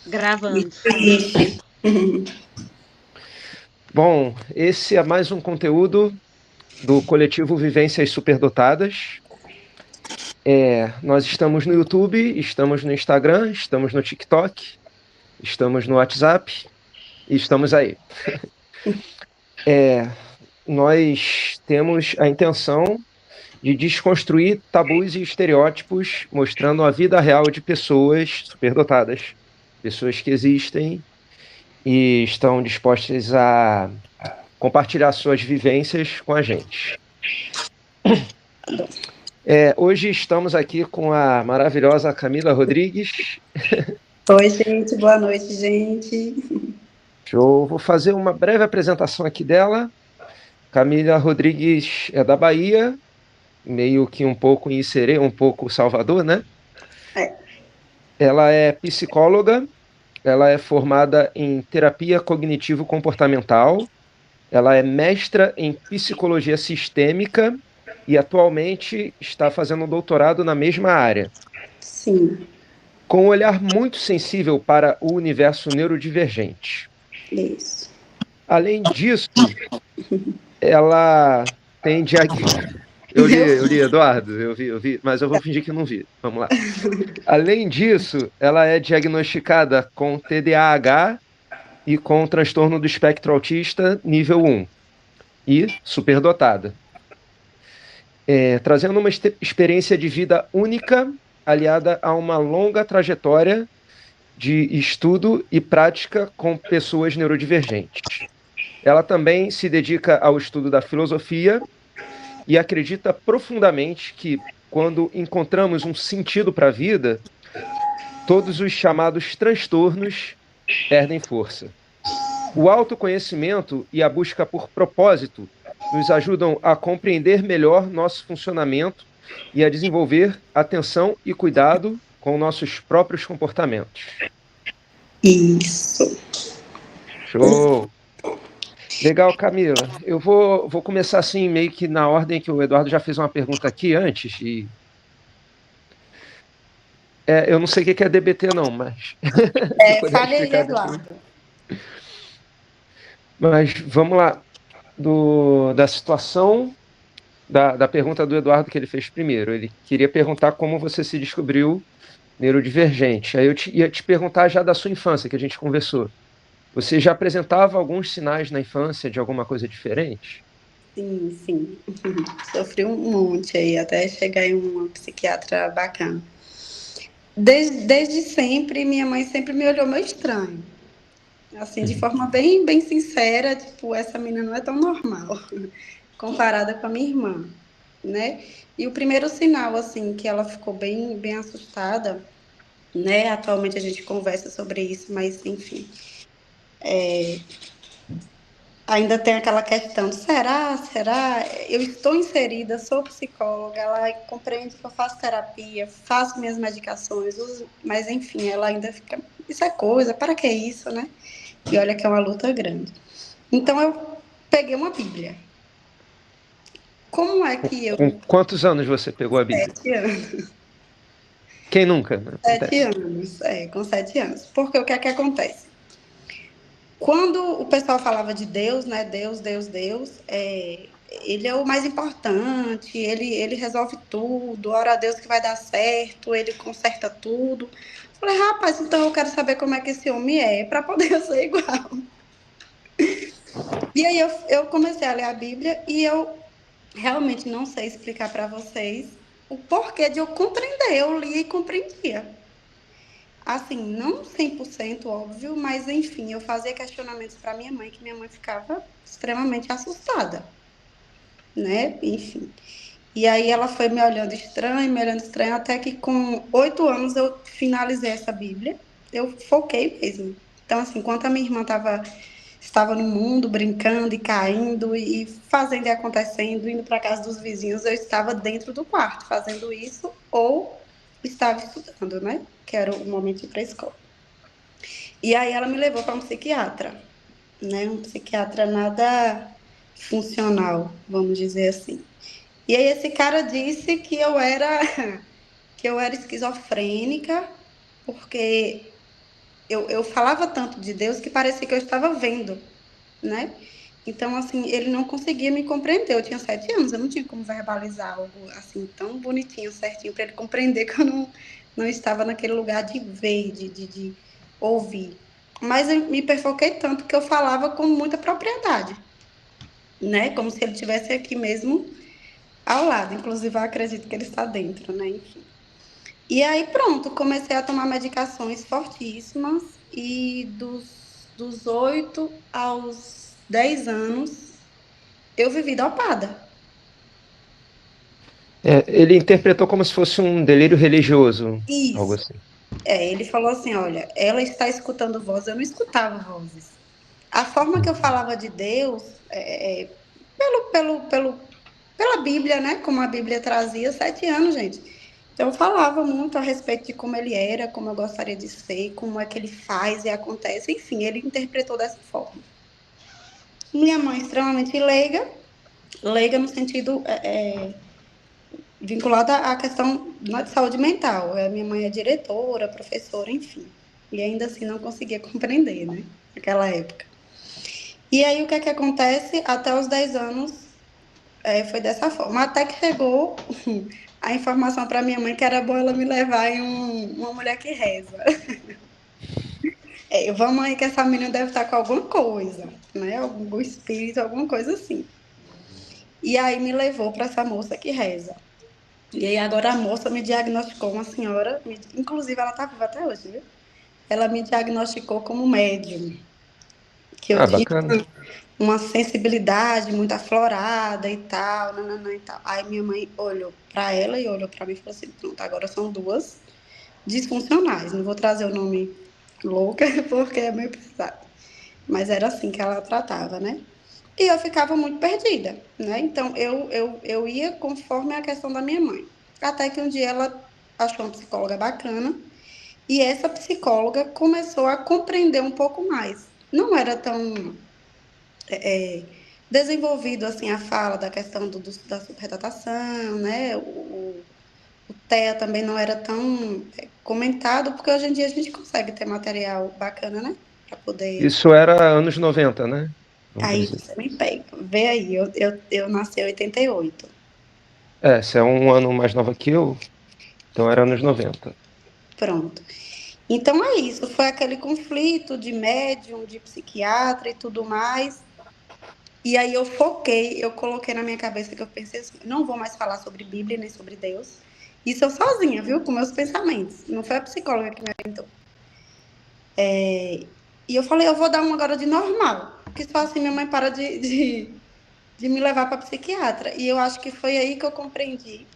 Gravando. Ixi. Bom, esse é mais um conteúdo do coletivo Vivências Superdotadas. Nós estamos no YouTube, estamos no Instagram, estamos no TikTok, estamos no WhatsApp e estamos aí. Nós temos a intenção de desconstruir tabus e estereótipos, mostrando a vida real de pessoas superdotadas, pessoas que existem e estão dispostas a compartilhar suas vivências com a gente. Hoje estamos aqui com a maravilhosa Camila Rodrigues. Oi, gente. Boa noite, gente. Eu vou fazer uma breve apresentação aqui dela. Camila Rodrigues é da Bahia, meio que um pouco em Iserê, um pouco Salvador, né? Ela é psicóloga, ela é formada em terapia cognitivo-comportamental, ela é mestra em psicologia sistêmica e atualmente está fazendo um doutorado na mesma área. Sim. Com um olhar muito sensível para o universo neurodivergente. Isso. Além disso, ela tem diagnóstico. Eu li, Eduardo, eu vi, mas eu vou fingir que não vi. Vamos lá. Além disso, ela é diagnosticada com TDAH e com transtorno do espectro autista nível 1 e superdotada. Trazendo uma experiência de vida única, aliada a uma longa trajetória de estudo e prática com pessoas neurodivergentes. Ela também se dedica ao estudo da filosofia e acredita profundamente que, quando encontramos um sentido para a vida, todos os chamados transtornos perdem força. O autoconhecimento e a busca por propósito nos ajudam a compreender melhor nosso funcionamento e a desenvolver atenção e cuidado com nossos próprios comportamentos. Isso. Show! Legal, Camila. Eu vou começar assim, meio que na ordem que o Eduardo já fez uma pergunta aqui antes. Eu não sei o que é DBT, não, mas... Fale aí, Eduardo. Mas vamos lá. Da situação, da pergunta do Eduardo que ele fez primeiro. Ele queria perguntar como você se descobriu neurodivergente. Aí eu ia te perguntar já da sua infância, que a gente conversou. Você já apresentava alguns sinais na infância de alguma coisa diferente? Sim. Sofri um monte aí, até chegar em uma psiquiatra bacana. Desde sempre, minha mãe sempre me olhou meio estranho. Assim, de forma bem sincera, tipo, essa menina não é tão normal, comparada com a minha irmã, né? E o primeiro sinal, assim, que ela ficou bem assustada, né? Atualmente a gente conversa sobre isso, mas, enfim... Ainda tem aquela questão, será? Eu estou inserida, sou psicóloga, ela compreende que eu faço terapia, faço minhas medicações, mas enfim, ela ainda fica, isso é coisa, para que isso, né? E olha que é uma luta grande. Então eu peguei uma Bíblia. Como é que eu... Com quantos anos você pegou a Bíblia? 7 anos. Quem nunca? Né? 7 anos, com 7 anos. Porque o que é que acontece? Quando o pessoal falava de Deus, né? Deus, ele é o mais importante, ele resolve tudo, ora a Deus que vai dar certo, ele conserta tudo. Falei, rapaz, então eu quero saber como é que esse homem é, para poder eu ser igual. E aí eu comecei a ler a Bíblia e eu realmente não sei explicar para vocês o porquê de eu compreender. Eu lia e compreendia. Assim, não 100% óbvio, mas enfim, eu fazia questionamentos para minha mãe, que minha mãe ficava extremamente assustada, né? Enfim. E aí ela foi me olhando estranho, até que com 8 anos eu finalizei essa Bíblia. Eu foquei mesmo. Então, assim, enquanto a minha irmã estava no mundo, brincando e caindo e fazendo e acontecendo, indo para casa dos vizinhos, eu estava dentro do quarto fazendo isso ou estava estudando, né? Que era o momento de ir para a escola. E aí ela me levou para um psiquiatra, né? Um psiquiatra nada funcional, vamos dizer assim. E aí esse cara disse que eu era esquizofrênica, porque eu falava tanto de Deus que parecia que eu estava vendo, né? Então, assim, ele não conseguia me compreender. Eu tinha 7 anos, eu não tinha como verbalizar algo assim tão bonitinho, certinho, para ele compreender que eu não estava naquele lugar de ver, de ouvir. Mas eu me perfoquei tanto que eu falava com muita propriedade, né? Como se ele estivesse aqui mesmo ao lado. Inclusive, eu acredito que ele está dentro, né? Enfim. E aí, pronto, comecei a tomar medicações fortíssimas e dos 8 aos 10 anos eu vivi dopada. Ele interpretou como se fosse um delírio religioso, algo Isso. assim. Ele falou assim: olha, ela está escutando vozes, eu não escutava vozes. A forma que eu Uhum. falava de Deus, pela Bíblia, né? Como a Bíblia trazia, 7 anos, gente. Então eu falava muito a respeito de como ele era, como eu gostaria de ser, como é que ele faz e acontece. Enfim, ele interpretou dessa forma. Minha mãe extremamente leiga, leiga no sentido vinculada à questão de saúde mental. Minha mãe é diretora, professora, enfim. E ainda assim não conseguia compreender, né? Naquela época. E aí o que é que acontece? Até os 10 anos foi dessa forma. Até que chegou a informação para minha mãe que era bom ela me levar em uma mulher que reza. Vamos aí que essa menina deve estar com alguma coisa, né? Algum espírito, alguma coisa assim. E aí me levou para essa moça que reza. E aí agora a moça me diagnosticou, uma senhora, inclusive ela está viva até hoje, viu? Ela me diagnosticou como médium, que eu Ah, tinha bacana. uma sensibilidade muito aflorada e tal, nananã e tal. Aí minha mãe olhou para ela e olhou para mim e falou assim: pronto, agora são duas disfuncionais. Não vou trazer o nome louca porque é meio pesado. Mas era assim que ela tratava, né? E eu ficava muito perdida, né? Então eu ia conforme a questão da minha mãe. Até que um dia ela achou uma psicóloga bacana e essa psicóloga começou a compreender um pouco mais. Não era tão desenvolvido assim a fala da questão da superdotação, né? O TEA também não era tão comentado, porque hoje em dia a gente consegue ter material bacana, né? Para poder. Isso era anos 90, né? Vamos Aí dizer. você me pega. Vê aí, eu nasci em 88. Você é um ano mais nova que eu, então era anos 90. Pronto. Então é isso, foi aquele conflito de médium, de psiquiatra e tudo mais. E aí eu foquei, eu coloquei na minha cabeça que eu pensei assim, não vou mais falar sobre Bíblia nem sobre Deus. Isso eu sozinha, viu? Com meus pensamentos. Não foi a psicóloga que me orientou. E eu falei, eu vou dar uma agora de normal. Porque só assim minha mãe para de me levar para psiquiatra. E eu acho que foi aí que eu compreendi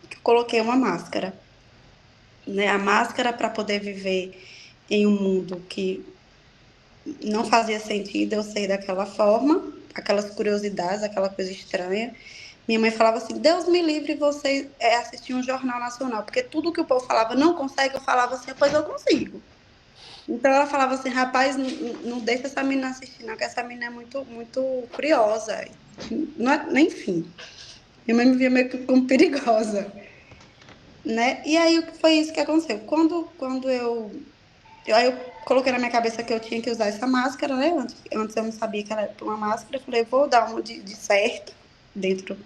que eu coloquei uma máscara. Né? A máscara para poder viver em um mundo que não fazia sentido eu ser daquela forma, aquelas curiosidades, aquela coisa estranha. Minha mãe falava assim: Deus me livre você assistir um jornal nacional, porque tudo que o povo falava não consegue, eu falava assim: pois eu consigo. Então ela falava assim: rapaz, não deixa essa menina assistir, não, que essa menina é muito, muito curiosa. Não é, enfim, minha mãe me via meio que como perigosa, né? E aí foi isso que aconteceu. Quando aí eu coloquei na minha cabeça que eu tinha que usar essa máscara, né? Antes eu não sabia que era uma máscara. Eu falei, vou dar uma de certo, dentro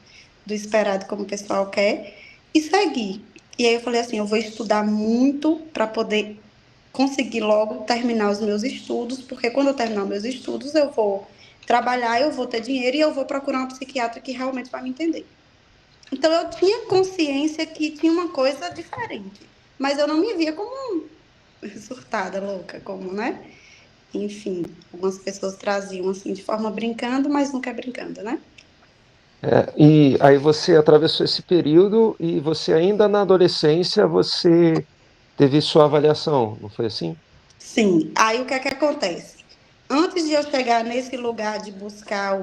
do esperado, como o pessoal quer, e seguir. E aí eu falei assim, eu vou estudar muito para poder conseguir logo terminar os meus estudos, porque quando eu terminar os meus estudos, eu vou trabalhar, eu vou ter dinheiro e eu vou procurar um psiquiatra que realmente vai me entender. Então eu tinha consciência que tinha uma coisa diferente, mas eu não me via como surtada, louca, como, né? Enfim, algumas pessoas traziam assim de forma brincando, mas nunca é brincando, né? E aí você atravessou esse período e você ainda na adolescência você teve sua avaliação, não foi assim? Sim. Aí o que é que acontece? Antes de eu chegar nesse lugar de buscar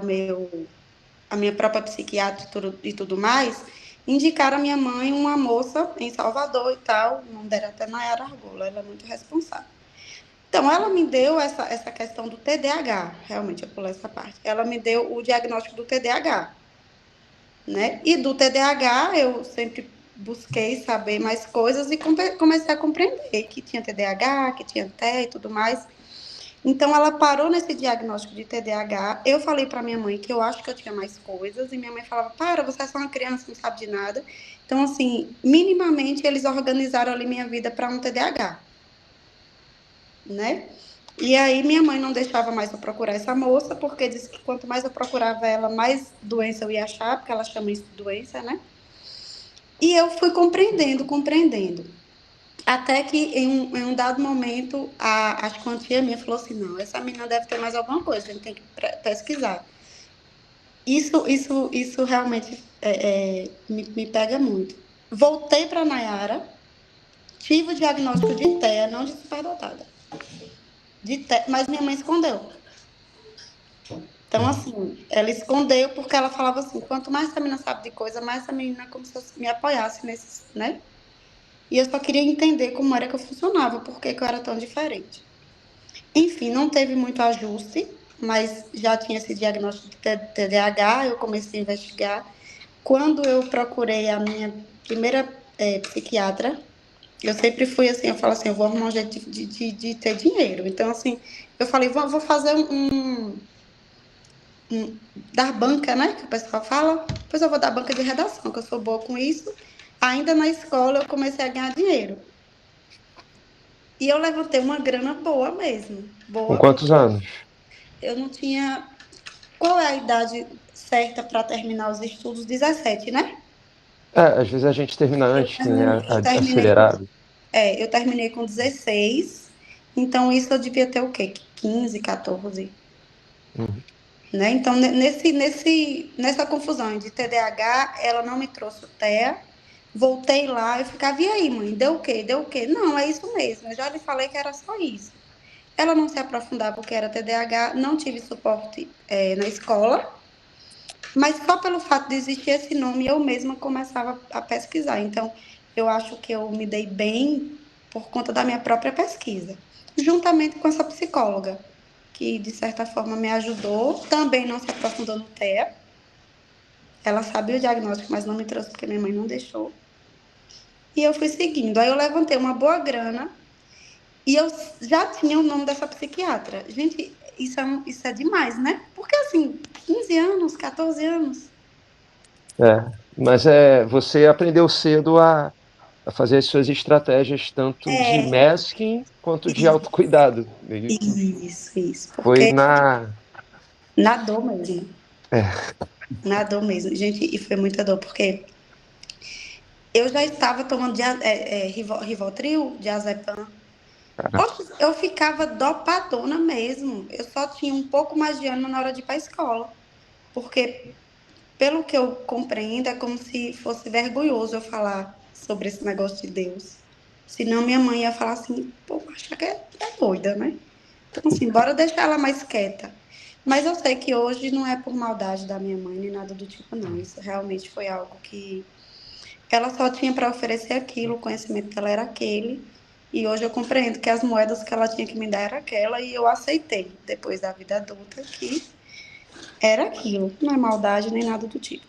a minha própria psiquiatra e tudo mais, indicaram a minha mãe uma moça em Salvador e tal, o nome dela é até Nayara Argola, ela é muito responsável. Então, ela me deu essa questão do TDAH, realmente eu pulei essa parte. Ela me deu o diagnóstico do TDAH, né? E do TDAH, eu sempre busquei saber mais coisas e comecei a compreender que tinha TDAH, que tinha TEA e tudo mais. Então, ela parou nesse diagnóstico de TDAH. Eu falei para minha mãe que eu acho que eu tinha mais coisas, e minha mãe falava: para, você é só uma criança, não sabe de nada. Então, assim, minimamente eles organizaram ali minha vida para um TDAH, né? E aí, minha mãe não deixava mais eu procurar essa moça, porque disse que quanto mais eu procurava ela, mais doença eu ia achar, porque ela chama isso de doença, né? E eu fui compreendendo. Até que em um dado momento, acho que uma tia minha falou assim: não, essa menina deve ter mais alguma coisa, a gente tem que pesquisar. Isso realmente me pega muito. Voltei para Nayara, tive o diagnóstico de TEA, não de superdotada, de TEA, mas minha mãe escondeu. Então, assim, ela escondeu porque ela falava assim: quanto mais essa menina sabe de coisa, mais essa menina é como se eu me apoiasse nesses, né? E eu só queria entender como era que eu funcionava, por que eu era tão diferente. Enfim, não teve muito ajuste, mas já tinha esse diagnóstico de TDAH, eu comecei a investigar. Quando eu procurei a minha primeira psiquiatra, eu sempre fui assim, eu falo assim, eu vou arrumar um jeito de ter dinheiro. Então, assim, eu falei, vou fazer dar banca, né, que o pessoal fala. Depois eu vou dar banca de redação, que eu sou boa com isso. Ainda na escola eu comecei a ganhar dinheiro. E eu levantei uma grana boa mesmo. Com Boa, quantos porque anos? eu não tinha. Qual é a idade certa para terminar os estudos? 17, né? Às vezes a gente termina antes, tem Eu terminei com, acelerado. eu terminei com 16, então isso eu devia ter o quê? 15, 14, Uhum. né? Então, nessa confusão de TDAH, ela não me trouxe o TEA, voltei lá, eu ficava, e aí, mãe, deu o quê? Deu o quê? Não, é isso mesmo, eu já lhe falei que era só isso. Ela não se aprofundava porque era TDAH, não tive suporte na escola, mas só pelo fato de existir esse nome, eu mesma começava a pesquisar. Então, eu acho que eu me dei bem por conta da minha própria pesquisa, juntamente com essa psicóloga, que de certa forma me ajudou. Também não se aprofundou no TEA. Ela sabia o diagnóstico, mas não me trouxe porque minha mãe não deixou. E eu fui seguindo. Aí eu levantei uma boa grana e eu já tinha o nome dessa psiquiatra. Gente, isso é demais, né? Porque assim, 15 anos, 14 anos. Mas você aprendeu cedo a fazer as suas estratégias, tanto de É, masking quanto de autocuidado. E isso. foi Porque na. na dor mesmo. É, Na dor mesmo. Gente, e foi muita dor, porque eu já estava tomando Rivotril, diazepam. cara, Oxe, eu ficava dopadona mesmo. Eu só tinha um pouco mais de ânimo na hora de ir para a escola. Porque, pelo que eu compreendo, é como se fosse vergonhoso eu falar sobre esse negócio de Deus. Senão minha mãe ia falar assim, pô, acha que é doida, né? Então, assim, bora deixar ela mais quieta. Mas eu sei que hoje não é por maldade da minha mãe, nem nada do tipo, não. Isso realmente foi algo que ela só tinha para oferecer aquilo, o conhecimento dela era aquele. E hoje eu compreendo que as moedas que ela tinha que me dar era aquela, e eu aceitei, depois da vida adulta, que era aquilo. Não é maldade nem nada do tipo.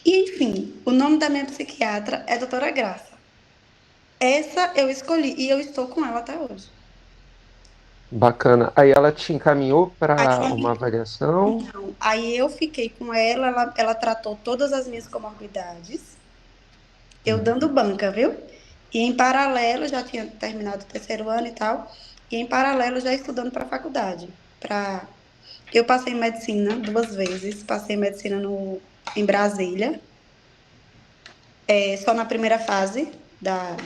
E, enfim, o nome da minha psiquiatra é Doutora Graça. Essa eu escolhi e eu estou com ela até hoje. bacana. Aí ela te encaminhou Aí para ela uma avaliação. Então, aí eu fiquei com ela tratou todas as minhas comorbidades, eu Hum. dando banca, viu? E em paralelo, já tinha terminado o terceiro ano e tal, e em paralelo já estudando para a faculdade. Eu passei em medicina 2 vezes, passei em medicina em Brasília, só na primeira fase da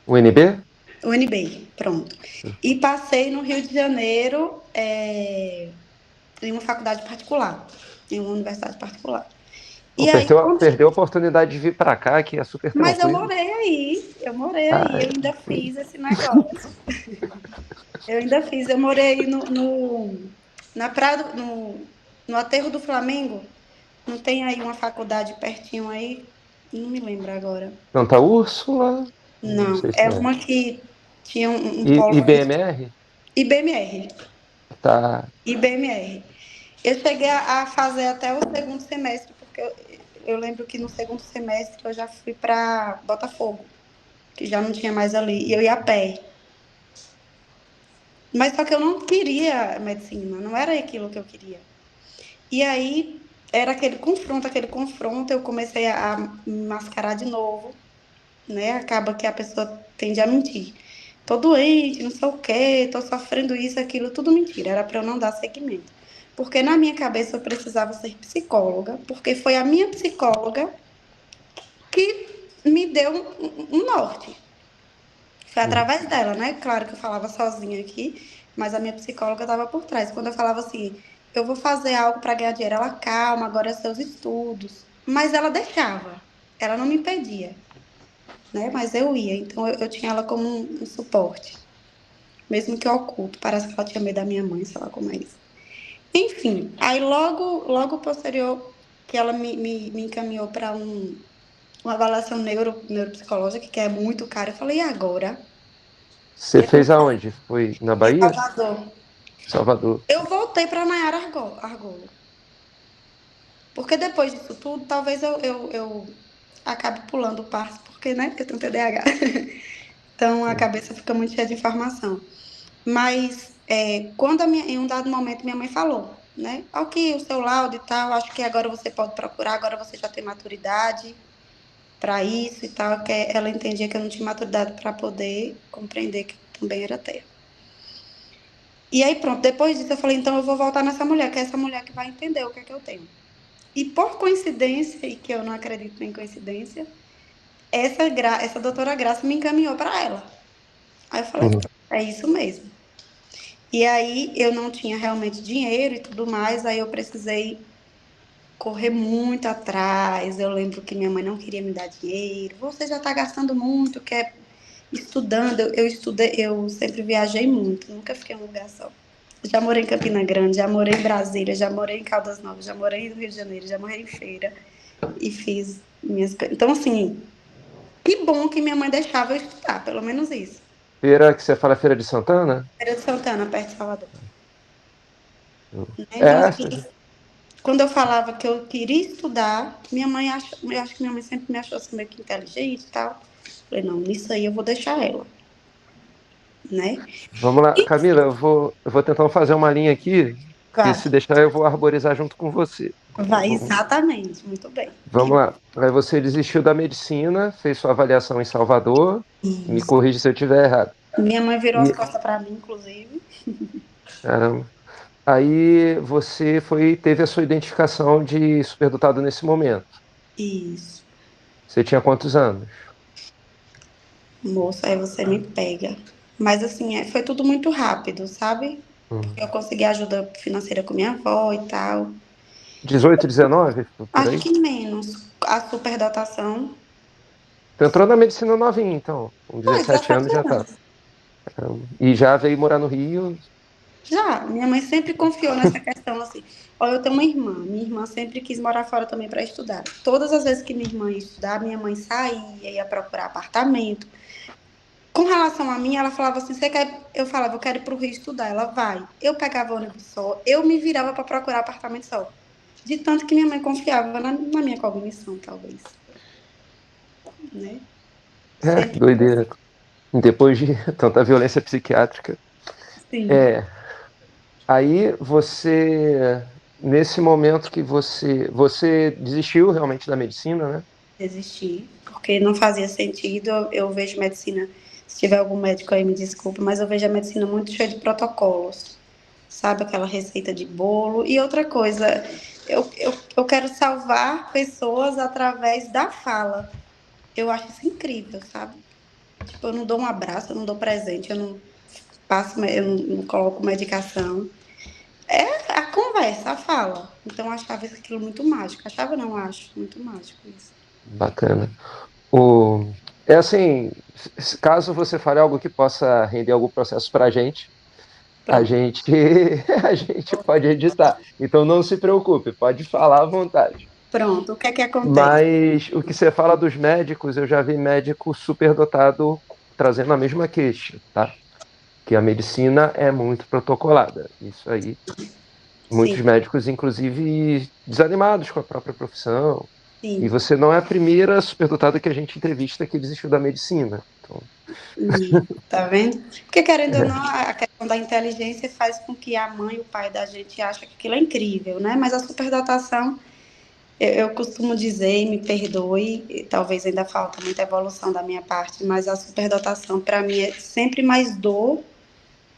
UNB? UNB, pronto. E passei no Rio de Janeiro, em uma faculdade particular, em uma universidade particular. Ou E aí, perdeu a oportunidade de vir para cá, que é super mas tranquilo. eu morei aí, Ah, eu ainda fiz esse negócio. Eu morei aí na praia, no Aterro do Flamengo. Não tem aí uma faculdade pertinho aí? Não me lembro agora. Santa Úrsula? Não Não, sei se é é. uma que tinha um E polo. BMR? IBMR. Tá. IBMR. Eu cheguei a fazer até o segundo semestre, porque eu lembro que no segundo semestre eu já fui para Botafogo, que já não tinha mais ali, e eu ia a pé. Mas só que eu não queria medicina, não era aquilo que eu queria. E aí era aquele confronto, eu comecei a me mascarar de novo, né? Acaba que a pessoa tende a mentir. Tô doente, não sei o quê, tô sofrendo isso, aquilo, tudo mentira. Era para eu não dar seguimento. Porque na minha cabeça eu precisava ser psicóloga, porque foi a minha psicóloga que me deu um norte. Foi Uhum. através dela, né? Claro que eu falava sozinha aqui, mas a minha psicóloga estava por trás. Quando eu falava assim, eu vou fazer algo para ganhar dinheiro, ela, calma, agora é seus estudos. Mas ela deixava, ela não me impedia, né? Mas eu ia, então eu tinha ela como um suporte, mesmo que oculto. Parece que ela tinha medo da minha mãe, sei lá como é isso. Enfim, aí logo posterior que ela me encaminhou para uma avaliação neuropsicológica, que é muito cara, eu falei, e agora? Você fez aonde? Foi na Em Bahia? Salvador. Salvador. Eu voltei para Nayara Argolo. Porque depois disso tudo, talvez eu acabe pulando o passo, porque, né? Porque eu tenho TDAH. Então a Sim. cabeça fica muito cheia de informação. Mas quando em um dado momento minha mãe falou, né? Ok, o seu laudo e tal, acho que agora você pode procurar, agora você já tem maturidade para isso e tal, que ela entendia que eu não tinha maturidade para poder compreender que também era terra. E aí pronto, depois disso eu falei, então eu vou voltar nessa mulher, que é essa mulher que vai entender o que é que eu tenho. E por coincidência, e que eu não acredito em coincidência, essa doutora Graça me encaminhou para ela. Aí eu falei, Uhum. é isso mesmo. E aí eu não tinha realmente dinheiro e tudo mais, aí eu precisei correr muito atrás. Eu lembro que minha mãe não queria me dar dinheiro. Você já está gastando muito, quer estudando. Eu estudei, eu sempre viajei muito, nunca fiquei em um lugar só. Já morei em Campina Grande, já morei em Brasília, já morei em Caldas Novas, já morei no Rio de Janeiro, já morei em Feira e fiz minhas coisas. Então, assim, que bom que minha mãe deixava eu estudar, pelo menos isso. Feira que você fala Feira de Santana? Feira de Santana, perto de Salvador. Né? Então, É, assim, quando eu falava que eu queria estudar, minha mãe acha, eu acho que minha mãe sempre me achou assim meio que inteligente e tal. Falei, não, nisso aí eu vou deixar ela, né? vamos lá. E Camila, eu vou tentar fazer uma linha aqui, que vai, se deixar eu vou arborizar junto com você. Então, vai, exatamente, muito bem. vamos lá. Aí você desistiu da medicina, fez sua avaliação em Salvador, me corrija se eu estiver errado. Minha mãe virou as E, costas para mim, inclusive. caramba. Aí você teve a sua identificação de superdotado nesse momento. Isso, Você tinha quantos anos? moça, aí você me pega. Mas assim, foi tudo muito rápido, sabe? Hum. Eu consegui ajuda financeira com minha avó e tal. 18, 19, por Acho aí? que menos. A superdotação. Tu entrou na medicina novinha, então. Com Foi, 17 17 anos já tá. anos. E já veio morar no Rio. Já, minha mãe sempre confiou nessa questão assim. Olha, eu tenho uma irmã. Minha irmã sempre quis morar fora também para estudar. Todas as vezes que minha irmã ia estudar, minha mãe saía, ia procurar apartamento. Com relação a mim, ela falava assim: você quer? Eu falava, eu quero ir para o Rio estudar. Ela vai. Eu pegava ônibus só, eu me virava para procurar apartamento só. De tanto que minha mãe confiava na minha cognição, talvez, né? É, Sempre foi doideira. Depois de tanta violência psiquiátrica. assim. É. Aí você, nesse momento que você desistiu realmente da medicina, né? Desistir, porque não fazia sentido. Eu vejo medicina, se tiver algum médico aí, me desculpa, mas eu vejo a medicina muito cheia de protocolos, sabe? Aquela receita de bolo. E outra coisa, eu quero salvar pessoas através da fala. Eu acho isso incrível, sabe? Tipo, eu não dou um abraço, eu não dou presente, eu não passo, eu não coloco medicação. É a conversa, a fala. Então eu achava aquilo muito mágico. Achava, não acho, muito mágico isso. Bacana. O, é assim, caso você fale algo que possa render algum processo para a Pronto. gente, a gente pode editar. Então não se preocupe, pode falar à vontade. Pronto, o que é que acontece? Mas o que você fala dos médicos, eu já vi médico superdotado trazendo a mesma queixa, tá? Que a medicina é muito protocolada. Isso aí. muitos sim, médicos, inclusive, desanimados com a própria profissão. E sim. você não é a primeira superdotada que a gente entrevista que desistiu da medicina. Então, Tá vendo? Porque, querendo ou não, é, a questão da inteligência faz com que a mãe e o pai da gente achem que aquilo é incrível, né? Mas a superdotação, eu costumo dizer, e me perdoe, e talvez ainda falta muita evolução da minha parte, mas a superdotação, para mim, é sempre mais dor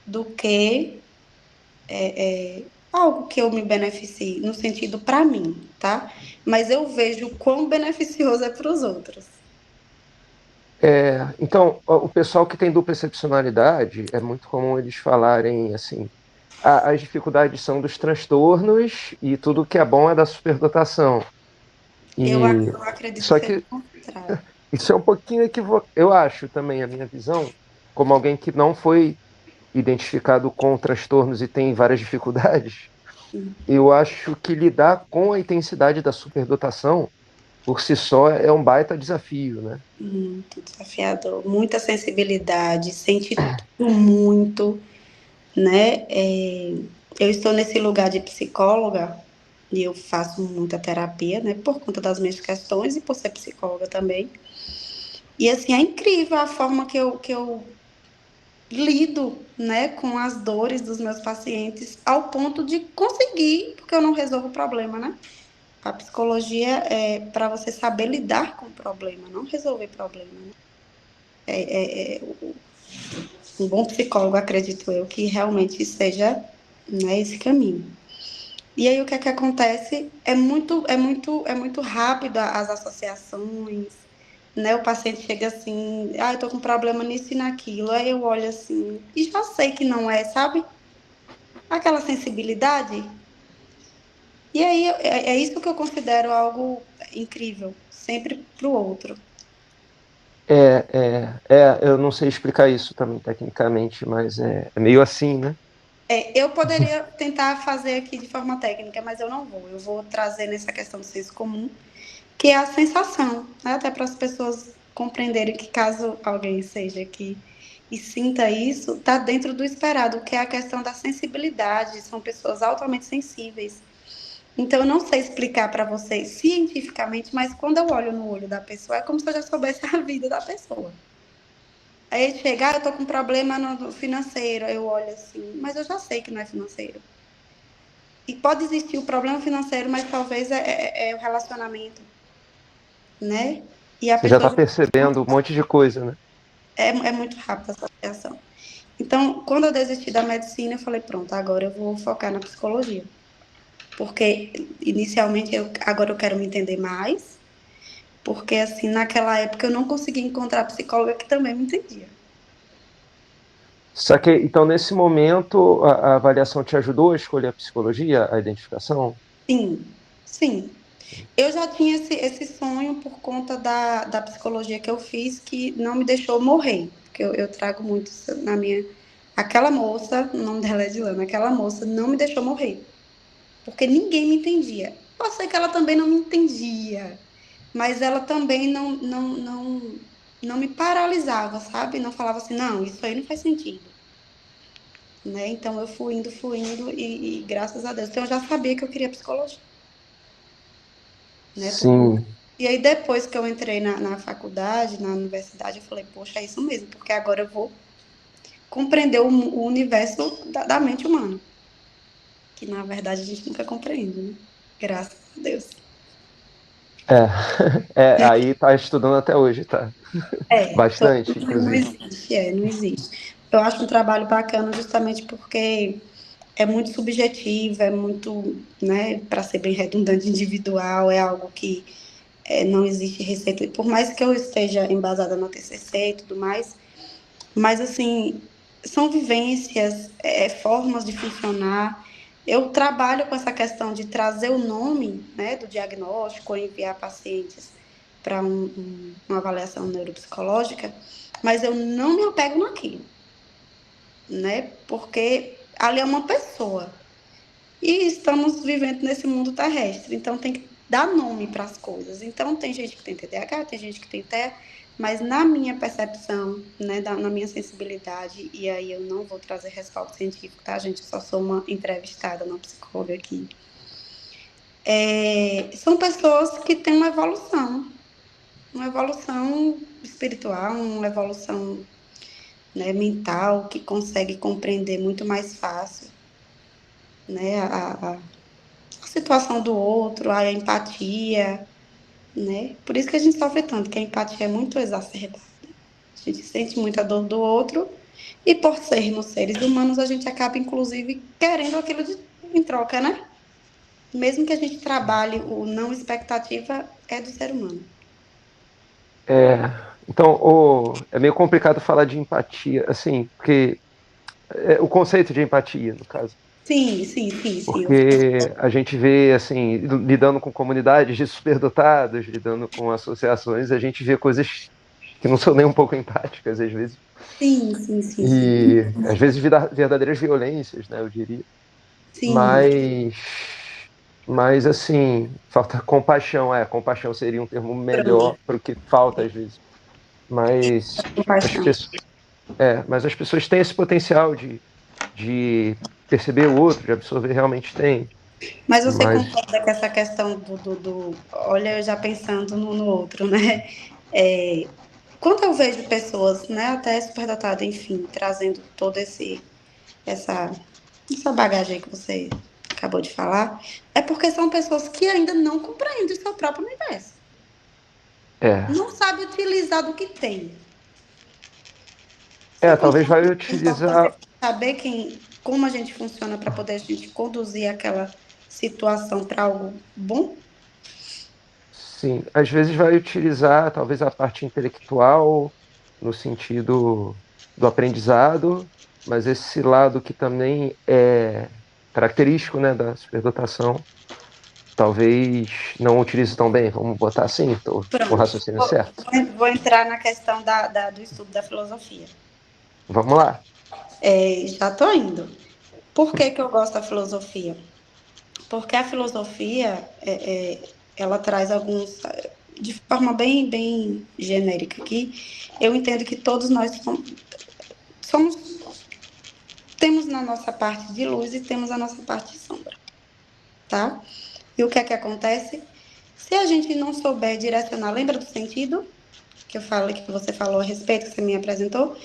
do que algo que eu me beneficie, no sentido para mim, tá? Mas eu vejo o quão beneficioso é para os outros. então, o pessoal que tem dupla excepcionalidade, é muito comum eles falarem assim, as dificuldades são dos transtornos e tudo que é bom é da superdotação. E Eu acredito que só seja que o contrário. isso é um pouquinho equivocado. Eu acho também, a minha visão, como alguém que não foi identificado com transtornos e tem várias dificuldades, eu acho que lidar com a intensidade da superdotação por si só é um baita desafio, né? Muito desafiador, muita sensibilidade, sente tudo muito, né? Eu estou nesse lugar de psicóloga e eu faço muita terapia, né? Por conta das minhas questões e por ser psicóloga também. E assim, é incrível a forma que eu lido, né, com as dores dos meus pacientes ao ponto de conseguir, porque eu não resolvo o problema, né? A psicologia é para você saber lidar com o problema, não resolver problema, né? Um bom psicólogo, acredito eu, que realmente seja, né, esse caminho. E aí o que é que acontece? É muito rápido as associações, né? O paciente chega assim, ah, eu tô com problema nisso e naquilo. Aí eu olho assim, e já sei que não é, sabe? Aquela sensibilidade. E aí é isso que eu considero algo incrível, sempre pro outro. Eu não sei explicar isso também tecnicamente, mas é meio assim, né? Eu poderia tentar fazer aqui de forma técnica, mas eu não vou. Eu vou trazer nessa questão do senso comum, que é a sensação, né? Até para as pessoas compreenderem que caso alguém seja aqui e sinta isso, está dentro do esperado, que é a questão da sensibilidade. São pessoas altamente sensíveis. Então, eu não sei explicar para vocês cientificamente, mas quando eu olho no olho da pessoa, é como se eu já soubesse a vida da pessoa. Aí ele chega, ah, eu tô com problema no financeiro. Eu olho assim, mas eu já sei que não é financeiro. E pode existir o problema financeiro, mas talvez é o relacionamento, né? E a Você já pessoa está já percebendo um monte de coisa, né? é muito rápida essa reação. Então, quando eu desisti da medicina, eu falei, pronto, agora eu vou focar na psicologia. Porque inicialmente agora eu quero me entender mais, porque assim, naquela época eu não conseguia encontrar psicóloga que também me entendia. Só que, então, nesse momento, a avaliação te ajudou a escolher a psicologia, a identificação? Sim, sim. Eu já tinha esse sonho por conta da psicologia que eu fiz, que não me deixou morrer. Porque eu trago muito isso na minha. Aquela moça, o nome dela é Dilana, aquela moça não me deixou morrer. Porque ninguém me entendia. Pode ser que ela também não me entendia, mas ela também não me paralisava, sabe? Não falava assim, não, isso aí não faz sentido. Né? Então eu fui indo e graças a Deus. Então eu já sabia que eu queria psicologia, né? Por conta. Sim. E aí depois que eu entrei na faculdade, na universidade, eu falei, poxa, é isso mesmo, porque agora eu vou compreender o universo da mente humana, que na verdade a gente nunca compreende, né? Graças a Deus. É, aí tá estudando até hoje, tá? Bastante, Não inclusive. existe, não existe. Eu acho um trabalho bacana justamente porque é muito subjetivo, é muito, né, para ser bem redundante, individual, é algo que não existe receita. Por mais que eu esteja embasada na TCC e tudo mais, mas assim, são vivências, formas de funcionar. Eu trabalho com essa questão de trazer o nome, né, do diagnóstico, ou enviar pacientes para uma avaliação neuropsicológica, mas eu não me apego naquilo, né? Porque ali é uma pessoa. E estamos vivendo nesse mundo terrestre, então tem que dar nome para as coisas. Então tem gente que tem TDAH, tem gente que tem TEA, mas na minha percepção, né, na minha sensibilidade, e aí eu não vou trazer respaldo científico, tá, gente? Eu só sou uma entrevistada, não psicóloga aqui. São pessoas que têm uma evolução espiritual, uma evolução, né, mental, que consegue compreender muito mais fácil, né, a situação do outro, a empatia, né? Por isso que a gente sofre tanto, que a empatia é muito exacerbada. A gente sente muita dor do outro e por sermos seres humanos, a gente acaba, inclusive, querendo aquilo em troca, né? Mesmo que a gente trabalhe o não expectativa, é do ser humano. É, então, é meio complicado falar de empatia, assim, porque o conceito de empatia, no caso. Sim, sim, sim, sim. Porque a gente vê, assim, lidando com comunidades de superdotados, lidando com associações, a gente vê coisas que não são nem um pouco empáticas, às vezes. Sim, sim, sim, sim. E, às vezes, verdadeiras violências, né, eu diria. Sim, Mas, mas assim, falta compaixão. Compaixão seria um termo pronto. melhor para o que falta, às vezes. Mas as Compaixão. pessoas, mas as pessoas têm esse potencial de perceber o outro, de absorver, realmente tem. Mas você Mas concorda com essa questão olha, eu já pensando no outro, né? É, quando eu vejo pessoas, né, até superdotadas, enfim, trazendo todo essa, essa bagagem aí que você acabou de falar, é porque são pessoas que ainda não compreendem o seu próprio universo. é, Não sabe utilizar do que tem. Você talvez concorda vai com a importância utilizar, de saber como a gente funciona para poder a gente conduzir aquela situação para algo bom? sim, às vezes vai utilizar talvez a parte intelectual no sentido do aprendizado, mas esse lado que também é característico, né, da superdotação, talvez não utilize tão bem. Vamos botar assim, estou com o Pronto. raciocínio certo. Vou entrar na questão do estudo da filosofia. Vamos lá. Já estou indo. Por que eu gosto da filosofia? Porque a filosofia, ela traz alguns, de forma bem genérica aqui, eu entendo que todos nós somos, temos na nossa parte de luz e temos a nossa parte de sombra, tá? E o que é que acontece? Se a gente não souber direcionar, lembra do sentido que eu falei, que você falou a respeito, que você me apresentou?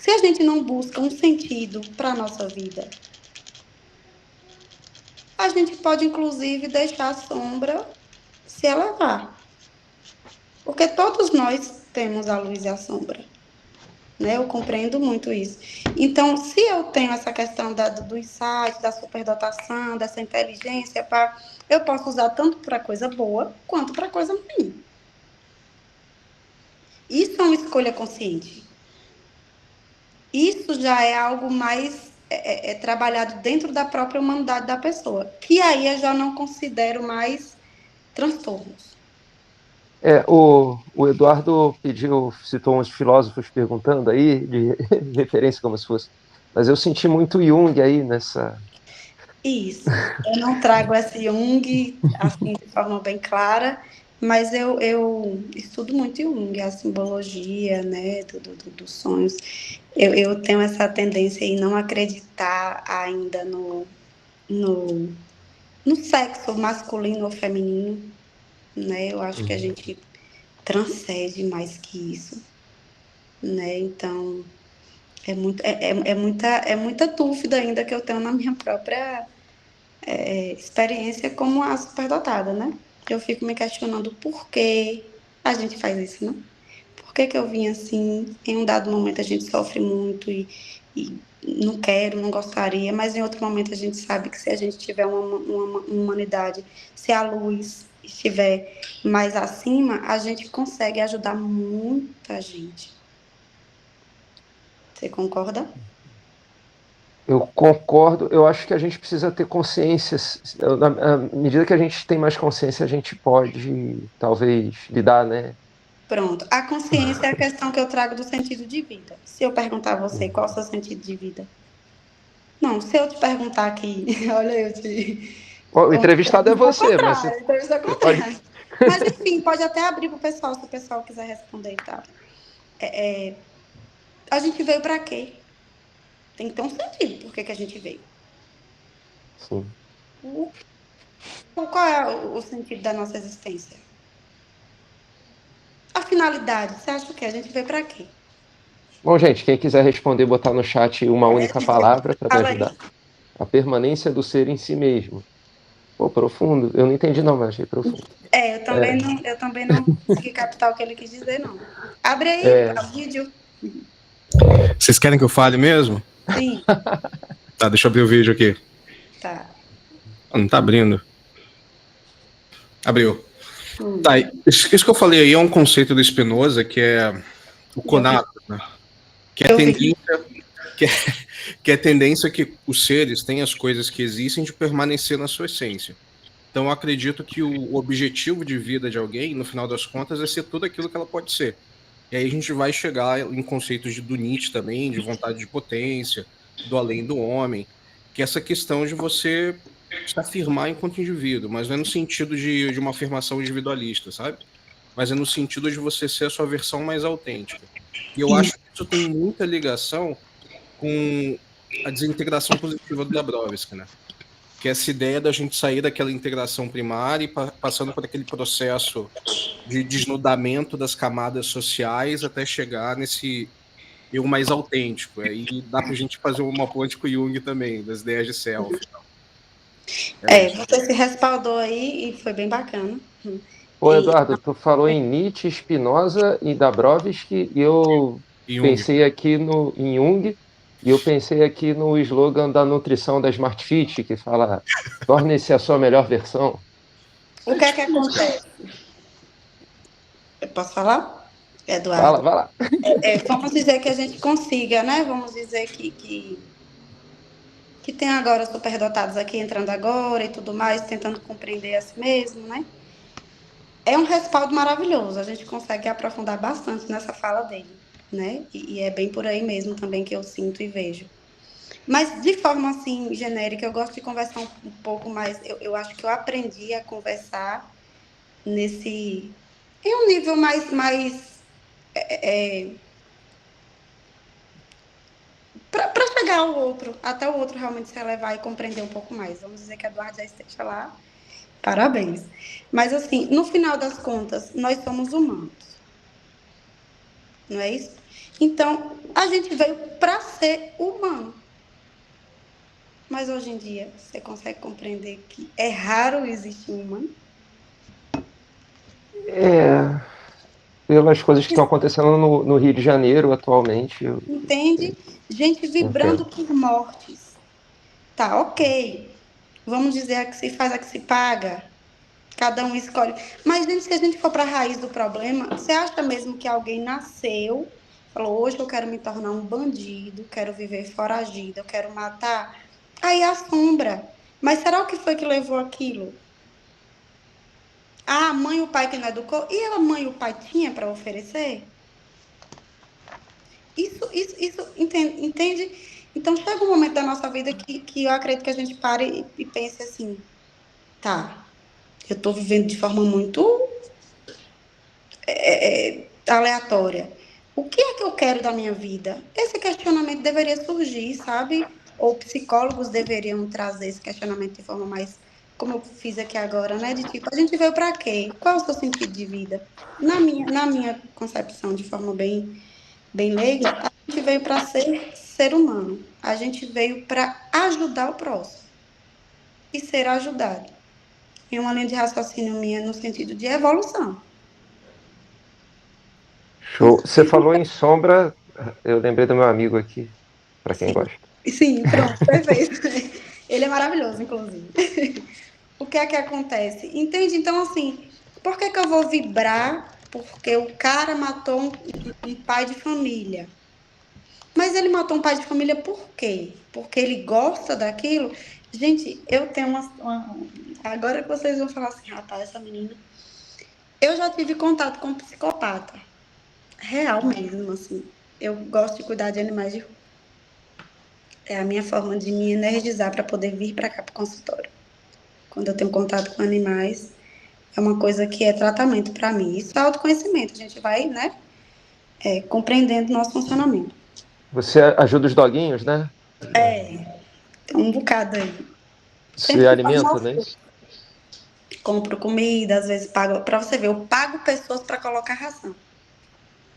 Se a gente não busca um sentido para a nossa vida, a gente pode, inclusive, deixar a sombra se elevar. Porque todos nós temos a luz e a sombra. Né? Eu compreendo muito isso. Então, se eu tenho essa questão do insight, da superdotação, dessa inteligência, eu posso usar tanto para coisa boa quanto para coisa ruim. Isso é uma escolha consciente. Isso já é algo mais trabalhado dentro da própria humanidade da pessoa, que aí eu já não considero mais transtornos. O Eduardo citou uns filósofos perguntando aí, de referência como se fosse. Mas eu senti muito Jung aí nessa. Isso. Eu não trago esse Jung assim de forma bem clara, mas eu estudo muito Jung, a simbologia, né, dos sonhos. Eu tenho essa tendência em não acreditar ainda no, no sexo masculino ou feminino, né? Eu acho que a Uhum. gente transcende mais que isso, né? Então, é muita dúvida ainda que eu tenho na minha própria experiência como a superdotada, né? Eu fico me questionando por que a gente faz isso, né? Por que eu vim assim? Em um dado momento a gente sofre muito e não quero, não gostaria, mas em outro momento a gente sabe que se a gente tiver uma humanidade, se a luz estiver mais acima, a gente consegue ajudar muita gente. Você concorda? Eu concordo, eu acho que a gente precisa ter consciência. À medida que a gente tem mais consciência, a gente pode, talvez, lidar, né? Pronto. A consciência é a questão que eu trago do sentido de vida. Se eu perguntar a você qual é o seu sentido de vida? Não, se eu te perguntar aqui, olha, eu te. O entrevistado é Entrevista ao você, mas contrário, entrevista ao você pode. contrário. Mas enfim, pode até abrir para o pessoal, se o pessoal quiser responder e tal. A gente veio para quê? Tem que ter um sentido por que a gente veio. Sim. Qual é o sentido da nossa existência? A finalidade, você acha o quê? A gente veio para quê? Bom, gente, quem quiser responder, botar no chat uma única palavra para me Fala aí. ajudar. A permanência do ser em si mesmo. Pô, profundo. Eu não entendi não, mas achei profundo. Eu também não consegui captar o que ele quis dizer, não. Abre aí É, o vídeo. Vocês querem que eu fale mesmo? Sim, Tá, deixa eu abrir o vídeo aqui. tá. Ah, não tá abrindo. Abriu. Hum. Tá, isso que eu falei aí é um conceito do Spinoza, que é o conato, né? Que é a Eu vi. tendência, que é, que é a tendência que os seres têm as coisas que existem de permanecer na sua essência. Então eu acredito que o objetivo de vida de alguém, no final das contas, é ser tudo aquilo que ela pode ser. E aí a gente vai chegar em conceitos do Nietzsche também, de vontade de potência, do além do homem, que é essa questão de você se afirmar enquanto indivíduo, mas não é no sentido de uma afirmação individualista, sabe? Mas é no sentido de você ser a sua versão mais autêntica. E eu acho que isso tem muita ligação com a desintegração positiva do Dabrowski, né? Que é essa ideia da gente sair daquela integração primária e passando por aquele processo de desnudamento das camadas sociais até chegar nesse eu mais autêntico. Aí dá pra gente fazer uma ponte com o Jung também, das ideias de self. É isso. Você se respaldou aí e foi bem bacana. Pô, E, Eduardo, tu falou em Nietzsche, Spinoza e Dabrowski, e eu Jung. pensei aqui em Jung, e eu pensei aqui no slogan da nutrição da Smart Fit, que fala: torne-se a sua melhor versão. o que é que acontece? Eu posso falar, Fala, Eduardo? vai lá. Vamos dizer que a gente consiga, né? Vamos dizer que tem agora superdotados aqui entrando agora e tudo mais, tentando compreender a si mesmo, né? É um respaldo maravilhoso. A gente consegue aprofundar bastante nessa fala dele, né? E é bem por aí mesmo também que eu sinto e vejo. Mas de forma assim genérica, eu gosto de conversar um pouco mais. Eu acho que eu aprendi a conversar nesse em um nível mais para chegar ao outro, até o outro realmente se elevar e compreender um pouco mais. Vamos dizer que a Eduardo já esteja lá. Parabéns. Mas assim, no final das contas, nós somos humanos, não é isso? Então, a gente veio para ser humano. Mas hoje em dia, você consegue compreender que é raro existir um humano? É, pelas coisas que estão acontecendo no Rio de Janeiro atualmente, eu Entende? Gente vibrando entendo. por mortes. Tá, ok. Vamos dizer a que se faz, a que se paga. Cada um escolhe. Mas, gente, se a gente for para a raiz do problema, você acha mesmo que alguém nasceu, falou, hoje eu quero me tornar um bandido, quero viver foragido, eu quero matar? Aí assombra. Mas será o que foi que levou aquilo? Ah, a mãe e o pai que não educou? E a mãe e o pai tinha para oferecer? Isso entende? Então chega um momento da nossa vida que eu acredito que a gente pare e pense assim, tá, eu estou vivendo de forma muito aleatória. O que é que eu quero da minha vida? Esse questionamento deveria surgir, sabe? Ou psicólogos deveriam trazer esse questionamento de forma mais, como eu fiz aqui agora, né? De tipo, a gente veio para quê? Qual é o seu sentido de vida? Na minha concepção, de forma bem leiga, a gente veio para ser humano. A gente veio para ajudar o próximo e ser ajudado. Em uma linha de raciocínio minha no sentido de evolução. Show. Você falou em sombra, eu lembrei do meu amigo aqui, para quem Sim, gosta. sim, pronto, perfeito. Ele é maravilhoso, inclusive. O que é que acontece? Entende? Então, assim, por que que eu vou vibrar porque o cara matou um pai de família? Mas ele matou um pai de família por quê? Porque ele gosta daquilo? Gente, eu tenho agora que vocês vão falar assim, rapaz, essa menina. Eu já tive contato com um psicopata. Real mesmo, assim. Eu gosto de cuidar de animais de rua. É a minha forma de me energizar para poder vir para cá para o consultório. Quando eu tenho contato com animais, é uma coisa que é tratamento para mim. Isso é autoconhecimento. A gente vai, né, compreendendo nosso funcionamento. Você ajuda os doguinhos, né? Tem um bocado aí. Se Sempre de forma alimenta, né? oculta. Compro comida, às vezes pago. Para você ver, eu pago pessoas para colocar ração.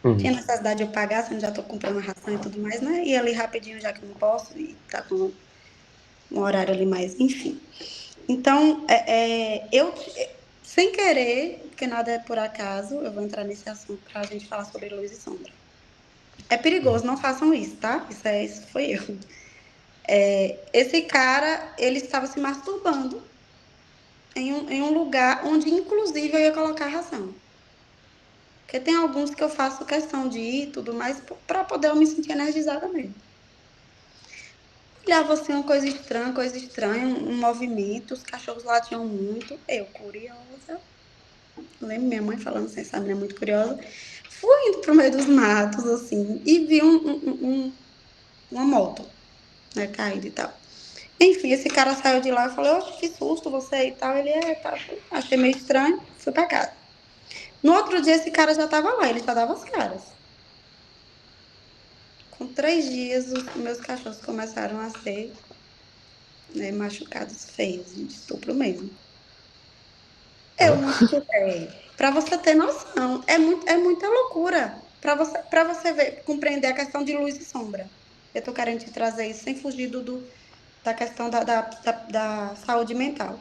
Uhum. Tinha necessidade de eu pagar, sendo já estou comprando ração e tudo mais, né? E ali rapidinho, já que eu não posso, e tá com um horário ali mais, enfim. Então, eu, sem querer, porque nada é por acaso, eu vou entrar nesse assunto para a gente falar sobre luz e sombra. É perigoso, não façam isso, tá? Isso foi eu. Esse cara, ele estava se masturbando em um lugar onde, inclusive, eu ia colocar ração. Porque tem alguns que eu faço questão de ir e tudo mais, para poder eu me sentir energizada mesmo. Olhava assim, uma coisa estranha, um movimento, os cachorros latiam muito. Eu, curiosa, lembro minha mãe falando assim, essa menina é muito curiosa. Fui indo pro meio dos matos, assim, e vi uma moto, né, caída e tal. Enfim, esse cara saiu de lá e falou, oxe, que susto você e tal. Ele tá. Achei meio estranho, fui pra casa. No outro dia, esse cara já tava lá, ele já dava as caras. Com 3 dias, os meus cachorros começaram a ser, né, machucados feios, de estupro mesmo. Eu não sei. Para você ter noção, é muita loucura. Para você ver, compreender a questão de luz e sombra. Eu tô querendo te trazer isso sem fugir da questão da saúde mental.